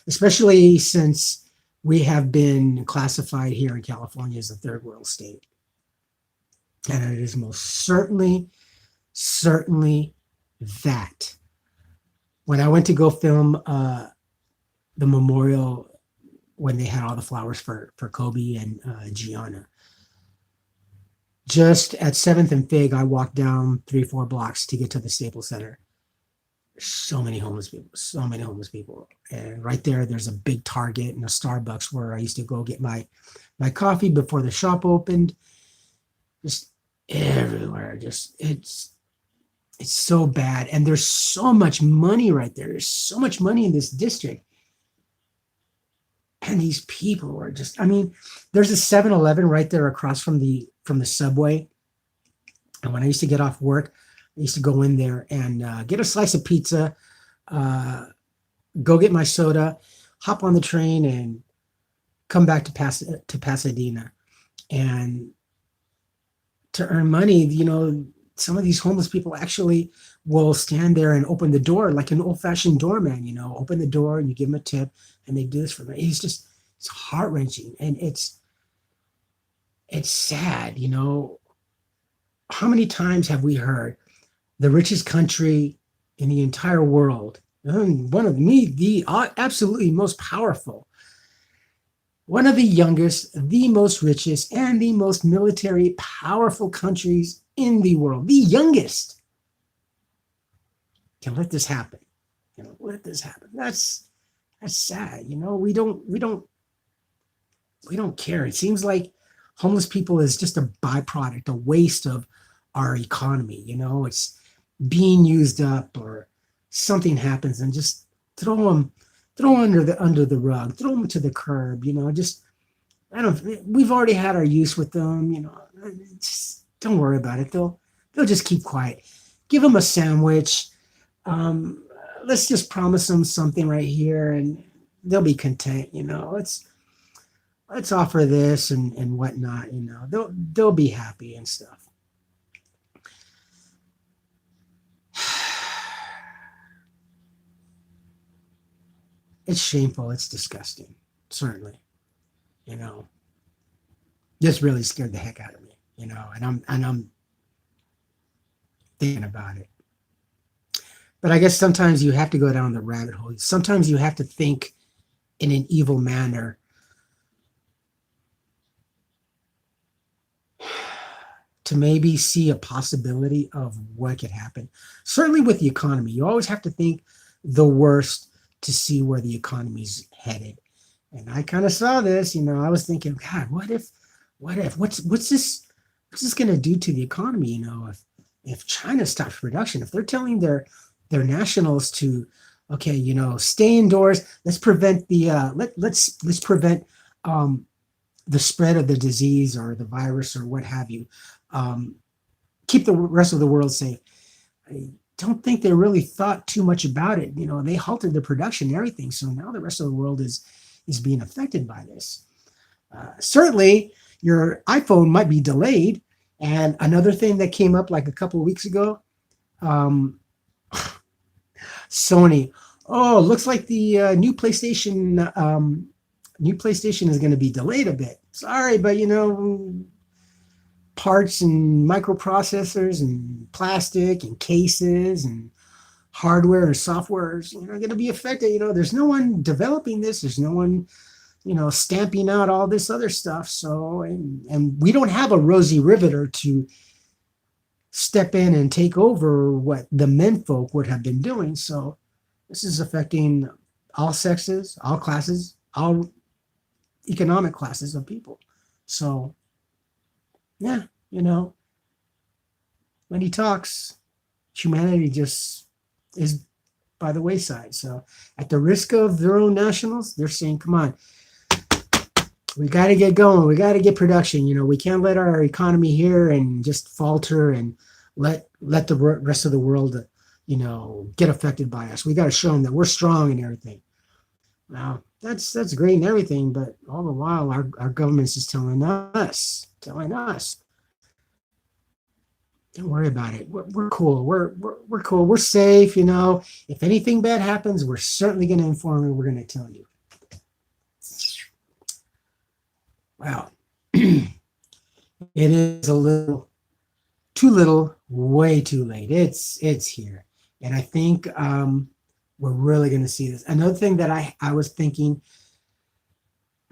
especially since we have been classified here in California as a third world state. And it is most certainly that. When I went to go film the memorial when they had all the flowers for Kobe and Gianna, just at 7th and Fig, I walked down 3, 4 blocks to get to the Staples Center. So many homeless people, so many homeless people. And right there, there's a big Target and a Starbucks where I used to go get my coffee before the shop opened. Just everywhere. Just it's so bad. And there's so much money right there. There's so much money in this district. And these people are just, I mean, there's a 7-Eleven right there across from the subway. And when I used to get off work, I used to go in there and get a slice of pizza, go get my soda, hop on the train, and come back to Pasadena. And to earn money, you know, some of these homeless people actually will stand there and open the door like an old-fashioned doorman, you know, open the door and you give them a tip and they do this for me. It's heart-wrenching, and it's sad, you know. How many times have we heard the richest country in the entire world, one of the absolutely most powerful, one of the youngest, the most richest, and the most military powerful countries in the world, the youngest, can let this happen. You know, let this happen. That's sad. You know, we don't care. It seems like homeless people is just a byproduct, a waste of our economy. You know, it's being used up, or something happens and just throw them under the rug, throw them to the curb. You know, just we've already had our use with them. You know, just don't worry about it. They'll just keep quiet. Give them a sandwich. Let's just promise them something right here, and they'll be content. You know, let's offer this and whatnot. You know, they'll be happy and stuff. It's shameful. It's disgusting. Certainly, you know, this really scared the heck out of me. You know, and I'm thinking about it. But I guess sometimes you have to go down the rabbit hole. Sometimes you have to think in an evil manner to maybe see a possibility of what could happen. Certainly with the economy, you always have to think the worst to see where the economy's headed. And I kind of saw this, you know, I was thinking, God, what's this going to do to the economy? You know, if China stops production, if they're telling their nationals to, okay, you know, stay indoors, let's prevent the let's prevent the spread of the disease or the virus or what have you. Keep the rest of the world safe. I don't think they really thought too much about it. You know, they halted the production and everything, so now the rest of the world is being affected by this. Certainly, your iPhone might be delayed. And another thing that came up like a couple of weeks ago, Sony. Oh, looks like the new PlayStation is going to be delayed a bit. Sorry, but you know, parts and microprocessors and plastic and cases and hardware and software is, you know, going to be affected. You know, there's no one developing this. There's no one, you know, stamping out all this other stuff. So, and we don't have a Rosie Riveter to step in and take over what the menfolk would have been doing. So this is affecting all sexes, all classes, all economic classes of people. So yeah, you know, when he talks, humanity just is by the wayside. So at the risk of their own nationals, they're saying, come on, we got to get going. We got to get production. You know, we can't let our economy here and just falter and let the rest of the world, you know, get affected by us. We got to show them that we're strong and everything. Now, that's great and everything, but all the while, our government's just telling us, Don't worry about it. We're cool. We're cool. We're safe. You know, if anything bad happens, we're certainly going to inform you. We're going to tell you. Wow. It is a little too little, way too late. It's here, and I think we're really going to see this. Another thing that I was thinking.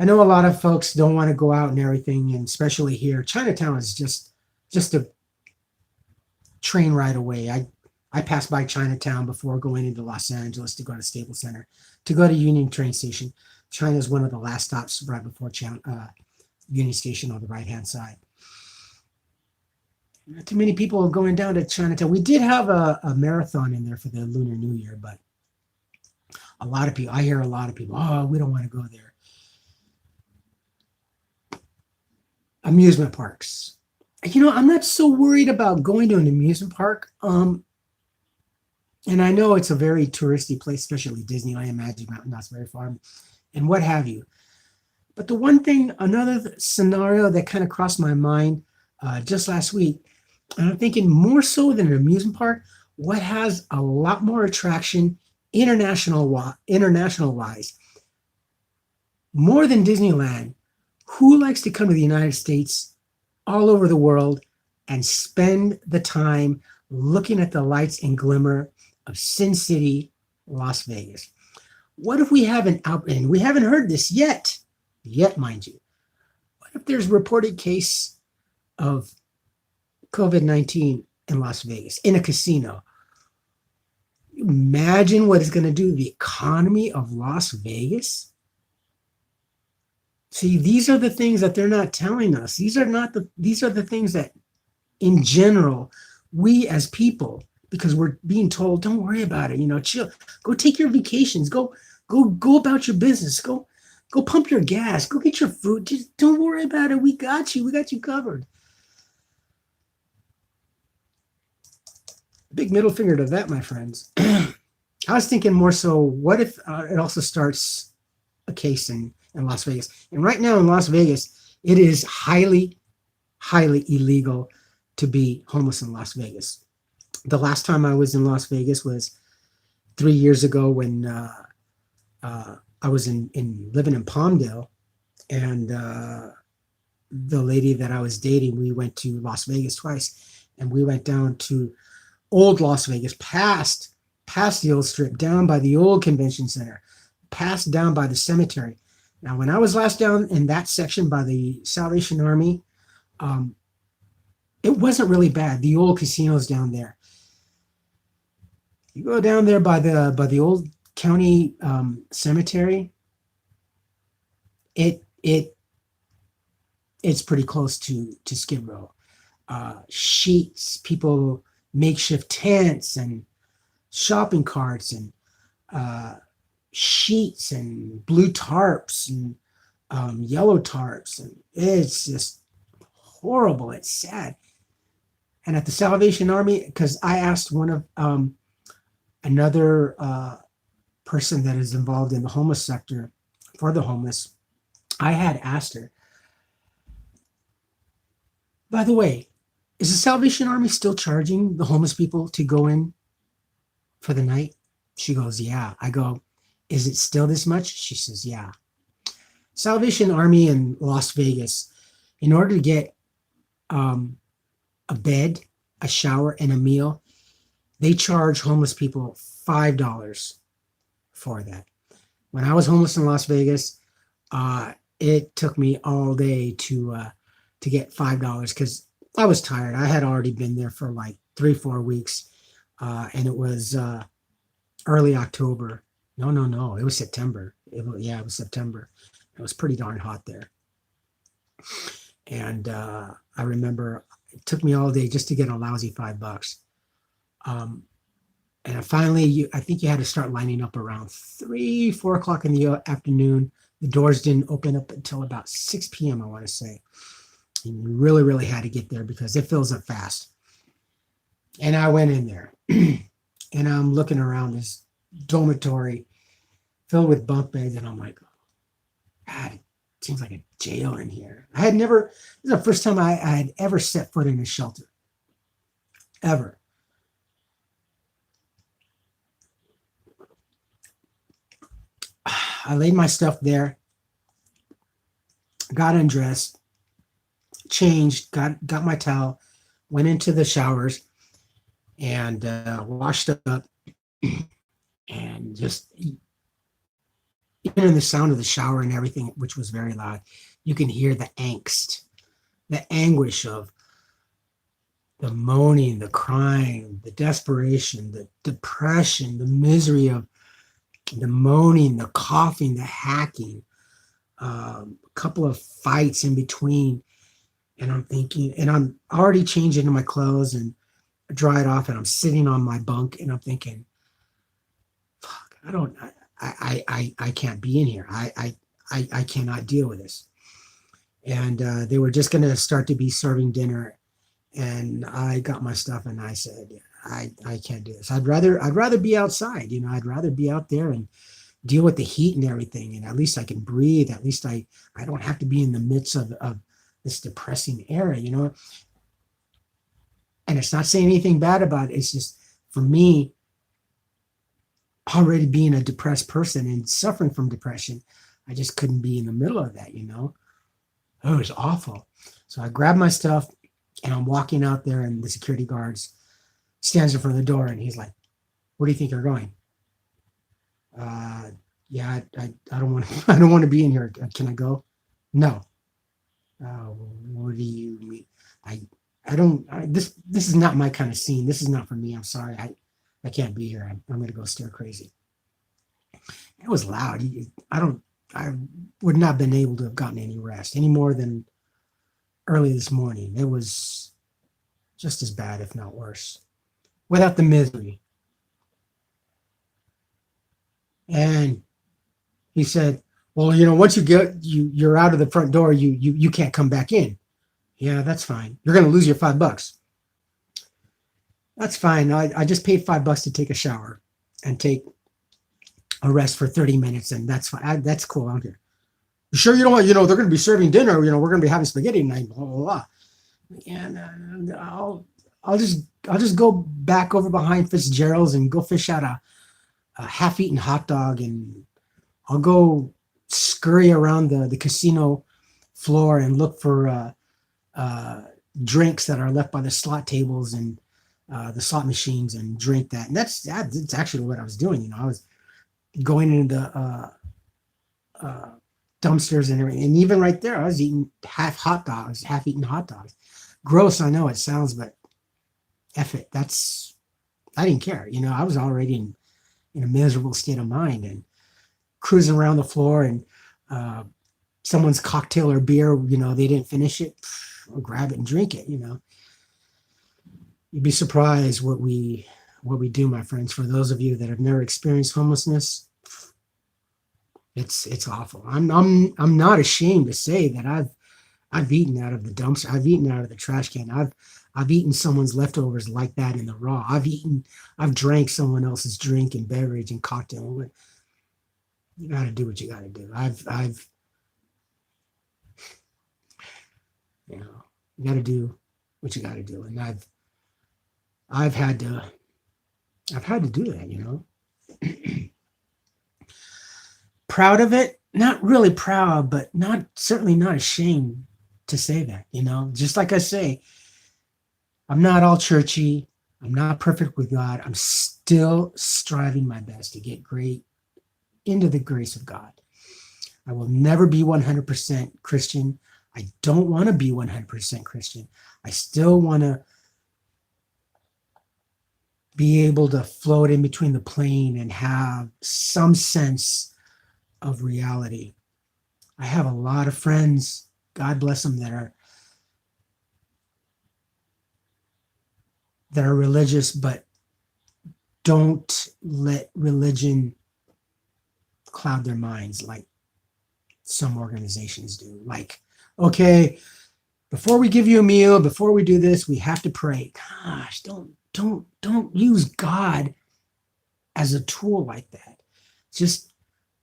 I know a lot of folks don't want to go out and everything, and especially here, Chinatown is just a train ride away. I pass by Chinatown before going into Los Angeles to go to Staples Center, to go to Union train station. China is one of the last stops right before Union Station on the right hand side. Not too many people are going down to Chinatown. We did have a marathon in there for the Lunar New Year, but a lot of people, I hear a lot of people, oh, we don't want to go there. Amusement parks. You know, I'm not so worried about going to an amusement park. And I know it's a very touristy place, especially Disneyland, Magic Mountain, that's very far, and what have you. But the one thing, another scenario that kind of crossed my mind just last week, and I'm thinking more so than an amusement park, what has a lot more attraction international wise, more than Disneyland. Who likes to come to the United States, all over the world, and spend the time looking at the lights and glimmer of Sin City, Las Vegas? What if we haven't and we haven't heard this yet, mind you. What if there's a reported case of COVID-19 in Las Vegas, in a casino? Imagine what it's going to do to the economy of Las Vegas. See, these are the things that they're not telling us. These are the things that, in general, we as people, because we're being told, don't worry about it, you know, chill, go take your vacations, go about your business, go pump your gas, go get your food, just don't worry about it. We got you covered. Big middle finger to that, my friends. I was thinking more so, what if it also starts a case in Las Vegas? And right now in Las Vegas, it is highly, highly illegal to be homeless in Las Vegas. The last time I was in Las Vegas was 3 years ago when I was living in Palmdale, and the lady that I was dating, we went to Las Vegas twice, and we went down to old Las Vegas, past the old strip, down by the old convention center, past down by the cemetery. Now, when I was last down in that section by the Salvation Army, it wasn't really bad. The old casinos down there. You go down there by the old county cemetery. It's pretty close to Skid Row. Sheets, people, makeshift tents and shopping carts and sheets and blue tarps and yellow tarps, and it's just horrible. It's sad. And at the Salvation Army, because I asked one of another person that is involved in the homeless sector for the homeless, I had asked her, by the way, is the Salvation Army still charging the homeless people to go in for the night? She goes, yeah. I go, is it still this much? She says, yeah. Salvation Army in Las Vegas, in order to get a bed, a shower, and a meal, they charge homeless people $5 for that. When I was homeless in Las Vegas, it took me all day to get $5 because I was tired. I had already been there for like 3-4 weeks, and it was early October. No, it was September. It was September. It was pretty darn hot there. And I remember it took me all day just to get a lousy $5. And finally, I think you had to start lining up around 3-4 o'clock in the afternoon. The doors didn't open up until about 6 p.m., I want to say. And you really, really had to get there because it fills up fast. And I went in there and I'm looking around this dormitory filled with bunk beds, and I'm like, God, it seems like a jail in here. This is the first time I had ever set foot in a shelter. ever. I laid my stuff there, got undressed, changed, got my towel, went into the showers, and washed up, and just even in the sound of the shower and everything, which was very loud, you can hear the angst, the anguish of the moaning, the crying, the desperation, the depression, the misery of the moaning, the coughing, the hacking, a couple of fights in between. And I'm thinking, and I'm already changing into my clothes and dry it off, and I'm sitting on my bunk, and I'm thinking, fuck, I can't be in here. I cannot deal with this. And they were just going to start to be serving dinner, and I got my stuff, and I said, I can't do this. I'd rather be outside. I'd rather be out there and deal with the heat and everything, and at least I can breathe. At least I don't have to be in the midst of this depressing era. And it's not saying anything bad about it. It's just, for me, already being a depressed person and suffering from depression, I just couldn't be in the middle of that. It was awful. So I grabbed my stuff, and I'm walking out there, and the security guards stands in front of the door, and he's like, "Where do you think you're going?" Yeah, I don't want to, I don't want to be in here. Can I go? No. What do you mean? I don't. This is not my kind of scene. This is not for me. I'm sorry. I can't be here. I'm going to go stir crazy. It was loud. I would not have been able to have gotten any rest any more than early this morning. It was just as bad, if not worse, without the misery. And he said, "Well, once you're out of the front door, you can't come back in." Yeah, that's fine. You're going to lose your $5. That's fine. I just paid $5 to take a shower and take a rest for 30 minutes, and that's fine. That's cool. I don't care. You sure you don't want? They're going to be serving dinner. We're going to be having spaghetti tonight. Blah blah blah. And I'll just go back over behind Fitzgerald's and go fish out a half-eaten hot dog, and I'll go scurry around the casino floor and look for drinks that are left by the slot tables and the slot machines, and drink that. And that's actually what I was doing. I was going into the dumpsters and everything. And even right there, I was eating half-eaten hot dogs. Gross, I know it sounds, but F it. I didn't care. I was already in a miserable state of mind, and cruising around the floor, and someone's cocktail or beer, they didn't finish it, I'll grab it and drink it. You'd be surprised what we do, my friends. For those of you that have never experienced homelessness, it's awful. I'm not ashamed to say that I've eaten out of the dumpster. I've eaten out of the trash can. I've eaten someone's leftovers like that in the raw. I've drank someone else's drink and beverage and cocktail. You got to do what you got to do. You got to do what you got to do, and I've had to do that. Proud of it? Not really proud, but certainly not ashamed to say that. Just like I say, I'm not all churchy. I'm not perfect with God. I'm still striving my best to get great into the grace of God. I will never be 100% Christian. I don't want to be 100% Christian. I still want to be able to float in between the plane and have some sense of reality. I have a lot of friends, God bless them, that are religious, but don't let religion cloud their minds like some organizations do. Like, okay, before we give you a meal, before we do this, we have to pray. Gosh, don't use God as a tool like that. Just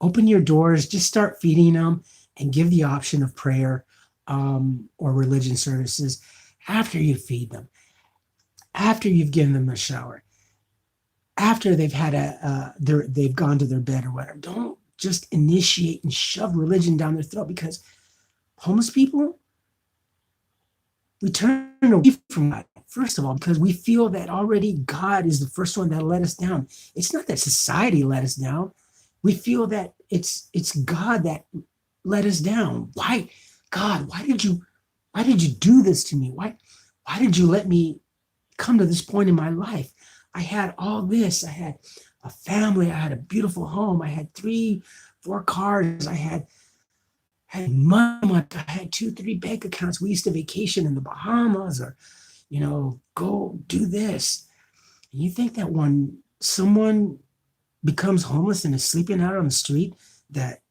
open your doors, just start feeding them, and give the option of prayer or religion services after you feed them. after you've given them a shower, after they've had they've gone to their bed or whatever. Don't just initiate and shove religion down their throat, because homeless people, we turn away from God. First of all, because we feel that already God is the first one that let us down. It's not that society let us down. We feel that it's God that let us down. Why, God? Why did you do this to me? Why did you let me come to this point in my life? I had all this. I had a family. I had a beautiful home. I had 3, 4 cars. I had money. I had 2, 3 bank accounts. We used to vacation in the Bahamas, or go do this. And you think that when someone becomes homeless and is sleeping out on the street, that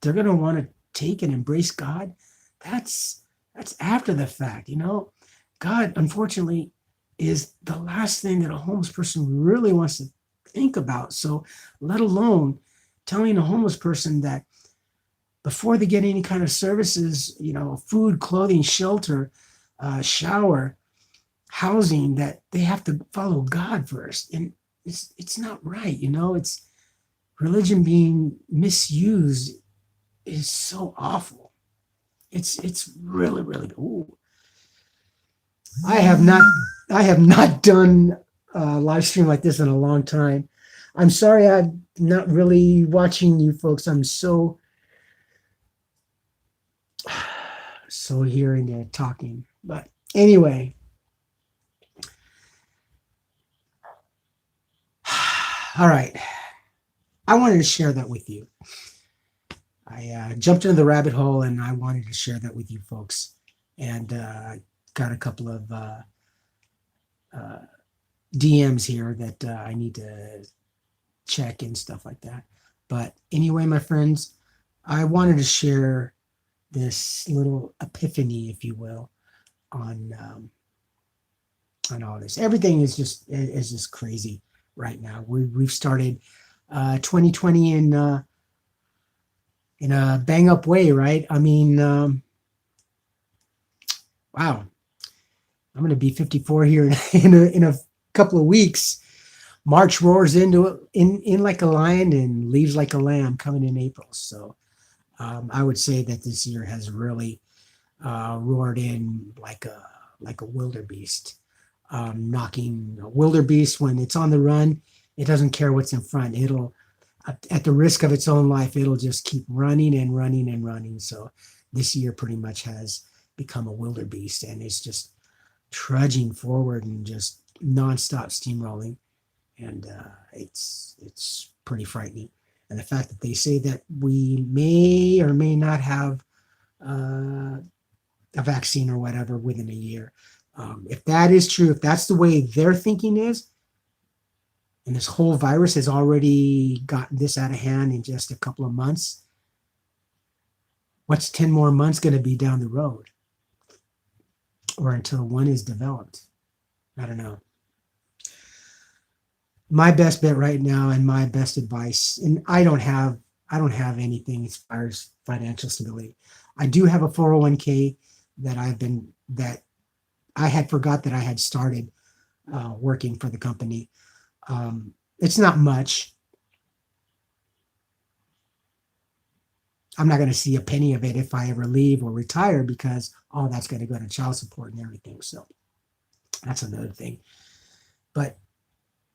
they're going to want to take and embrace God? That's after the fact. God, unfortunately, is the last thing that a homeless person really wants to think about. So let alone telling a homeless person that before they get any kind of services, food, clothing, shelter, shower, housing, that they have to follow God first. And it's not right. It's religion being misused is so awful. It's really, really. Ooh. I have not done a live stream like this in a long time. I'm sorry I'm not really watching you folks. I'm so hearing and talking. But anyway, all right. I wanted to share that with you. I jumped into the rabbit hole, and I wanted to share that with you folks. And got a couple of DMs here that I need to check and stuff like that. But anyway, my friends, I wanted to share this little epiphany, if you will, on all this. Everything is just crazy right now. We've started 2020 in a bang up way, right? I mean, wow. I'm going to be 54 here in a couple of weeks. March roars in like a lion and leaves like a lamb coming in April. So I would say that this year has really roared in like a wildebeest, knocking a wildebeest. When it's on the run, it doesn't care what's in front. It'll, at the risk of its own life, it'll just keep running and running and running. So this year pretty much has become a wildebeest, and it's just trudging forward and just nonstop steamrolling. And it's pretty frightening. And the fact that they say that we may or may not have a vaccine or whatever within a year. If that is true, if that's the way their thinking is, and this whole virus has already gotten this out of hand in just a couple of months, what's 10 more months going to be down the road? Or until one is developed? I don't know. My best bet right now, and my best advice, and I don't have anything as far as financial stability. I do have a 401k that I had forgot that I had started working for the company. It's not much. I'm not going to see a penny of it if I ever leave or retire, because all that's going to go to child support and everything. So that's another thing. But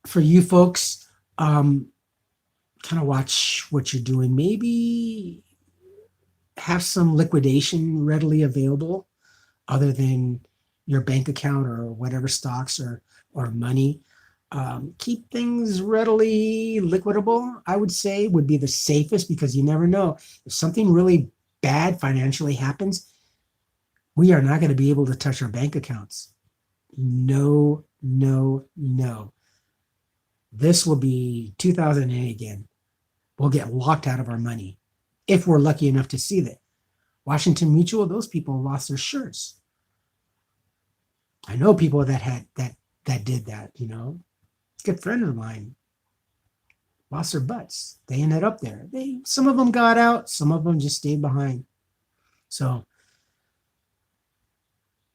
for you folks, kind of watch what you're doing. Maybe have some liquidation readily available other than your bank account or whatever stocks or money. Keep things readily liquidable, I would say, would be the safest, because you never know. If something really bad financially happens, we are not going to be able to touch our bank accounts. No. This will be 2008 again. We'll get locked out of our money if we're lucky enough to see that. Washington Mutual, those people lost their shirts. I know people that did that, Good friend of mine lost their butts. They ended up there. Some of them got out, some of them just stayed behind. So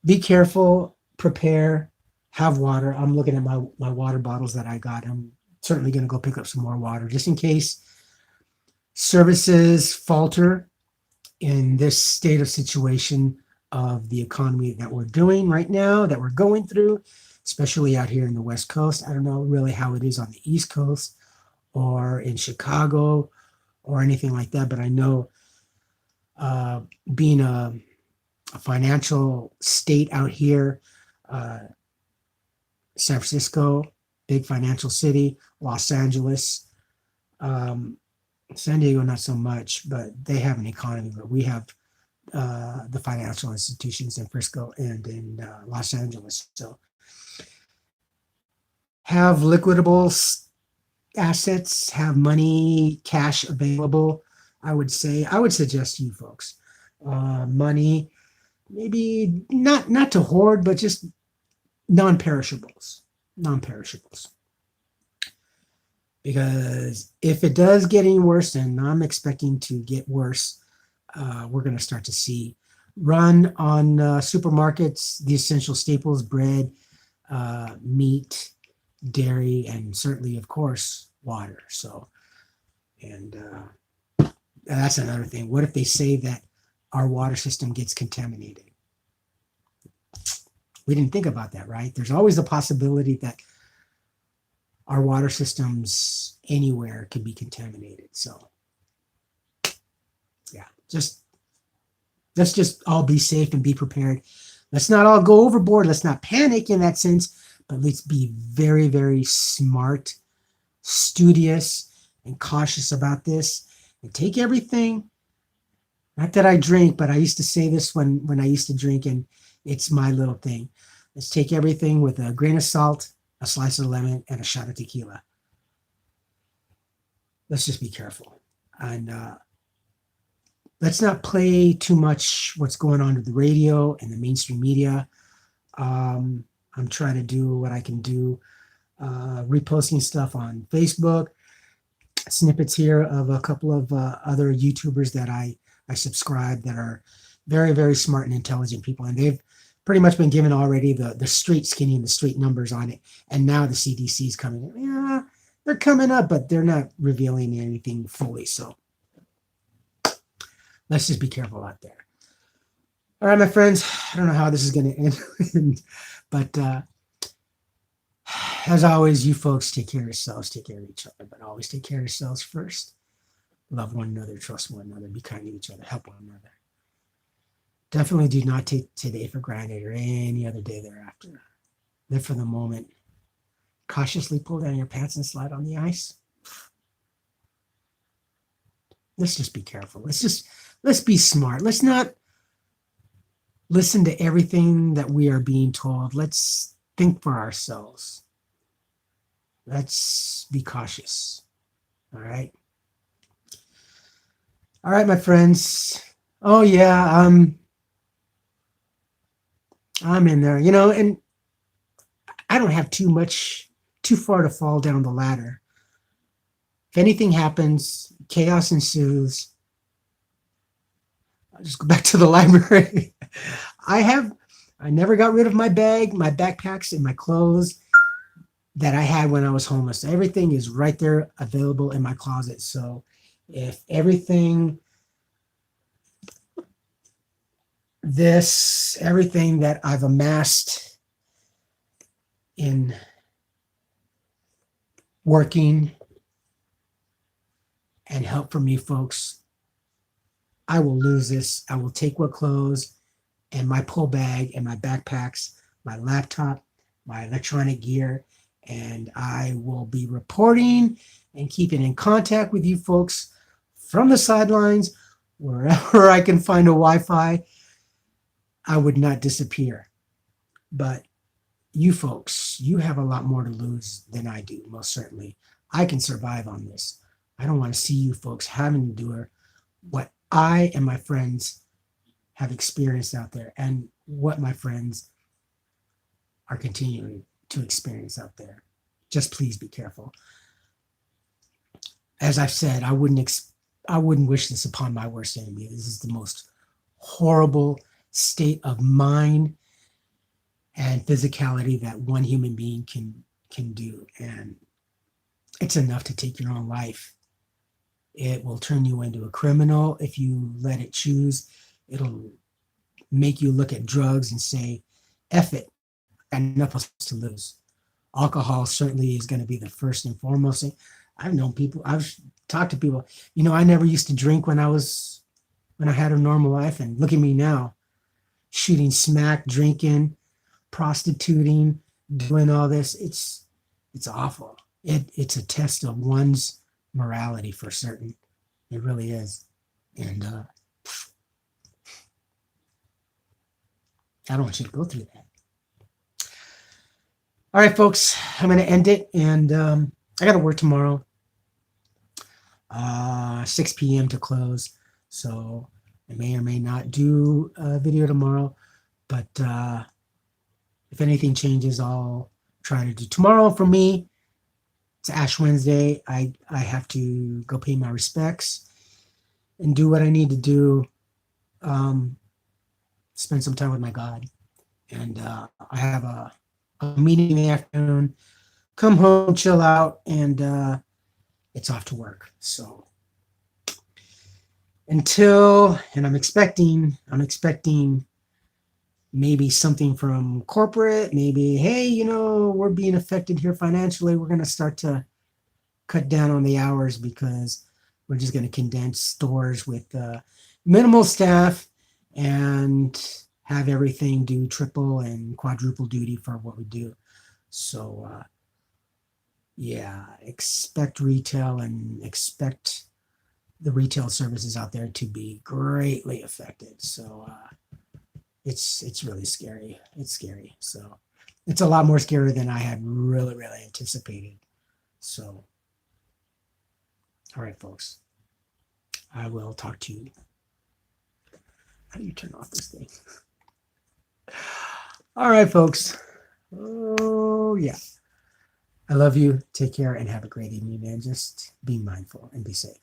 be careful, prepare, have water. I'm looking at my water bottles that I got. I'm certainly going to go pick up some more water just in case services falter in this state of situation of the economy that we're doing right now, that we're going through, especially out here in the West Coast. I don't know really how it is on the East Coast or in Chicago or anything like that, but I know being a financial state out here, uh, San Francisco, big financial city, Los Angeles, um, San Diego, not so much, but they have an economy, but we have the financial institutions in Frisco and in Los Angeles. So have liquidable assets, have money, cash available. I would suggest you folks, money, maybe not to hoard, but just non-perishables, non-perishables. Because if it does get any worse, and I'm expecting to get worse, we're going to start to see run on supermarkets, the essential staples, bread, meat, dairy, and certainly, of course, water. So, and that's another thing. What if they say that our water system gets contaminated? We didn't think about that, right? There's always the possibility that our water systems anywhere could be contaminated. So, yeah, let's just all be safe and be prepared. Let's not all go overboard. Let's not panic in that sense, but let's be very, very smart, studious, and cautious about this. And take everything. Not that I drink, but I used to say this when I used to drink, and it's my little thing. Let's take everything with a grain of salt, a slice of lemon, and a shot of tequila. Let's just be careful. And let's not play too much what's going on with the radio and the mainstream media. I'm trying to do what I can do, reposting stuff on Facebook, snippets here of a couple of other YouTubers that I subscribe that are very, very smart and intelligent people. And they've pretty much been given already the straight skinny and the straight numbers on it. And now the CDC is coming. Yeah, they're coming up, but they're not revealing anything fully. So let's just be careful out there. All right, my friends, I don't know how this is going to end, but as always, you folks take care of yourselves, take care of each other, but always take care of yourselves first. Love one another, trust one another, be kind to each other, help one another. Definitely do not take today for granted or any other day thereafter. Live for the moment. Cautiously pull down your pants and slide on the ice. Let's just be careful. Let's be smart. Let's not listen to everything that we are being told. Let's think for ourselves. Let's be cautious. All right. All right, my friends. Oh yeah, I'm in there, and I don't have too far to fall down the ladder. If anything happens, chaos ensues, I'll just go back to the library. I never got rid of my backpacks, and my clothes that I had when I was homeless. Everything is right there available in my closet. So if everything that I've amassed in working and help from you folks, I will lose this. I will take what clothes and my pull bag and my backpacks, my laptop, my electronic gear, and I will be reporting and keeping in contact with you folks from the sidelines. Wherever I can find a Wi-Fi, I would not disappear. But you folks, you have a lot more to lose than I do, most certainly. I can survive on this. I don't want to see you folks having to do what I and my friends have experienced out there and what my friends are continuing to experience out there. Just please be careful. As I've said, I wouldn't wish this upon my worst enemy. This is the most horrible state of mind and physicality that one human being can do. And it's enough to take your own life. It will turn you into a criminal if you let it choose. It'll make you look at drugs and say, F it, I got nothing else to lose. Alcohol certainly is going to be the first and foremost thing. I've known people, I've talked to people, I never used to drink when I had a normal life, and look at me now, shooting smack, drinking, prostituting, doing all this. It's awful. It's a test of one's morality for certain. It really is. And I don't want you to go through that. All right, folks, I'm going to end it. And I got to work tomorrow, 6 p.m. to close. So I may or may not do a video tomorrow. But if anything changes, I'll try to do tomorrow. For me, it's Ash Wednesday. I have to go pay my respects and do what I need to do. Spend some time with my God. And I have a meeting in the afternoon, come home, chill out, and it's off to work. So and I'm expecting maybe something from corporate, maybe, hey, we're being affected here financially. We're going to start to cut down on the hours because we're just going to condense stores with minimal staff and have everything do triple and quadruple duty for what we do. So, yeah, expect retail and expect the retail services out there to be greatly affected. So, it's really scary. It's scary. So it's a lot more scary than I had really, really anticipated. So, all right, folks, I will talk to you. How do you turn off this thing? All right, folks. Oh, yeah. I love you. Take care and have a great evening, man. Just be mindful and be safe.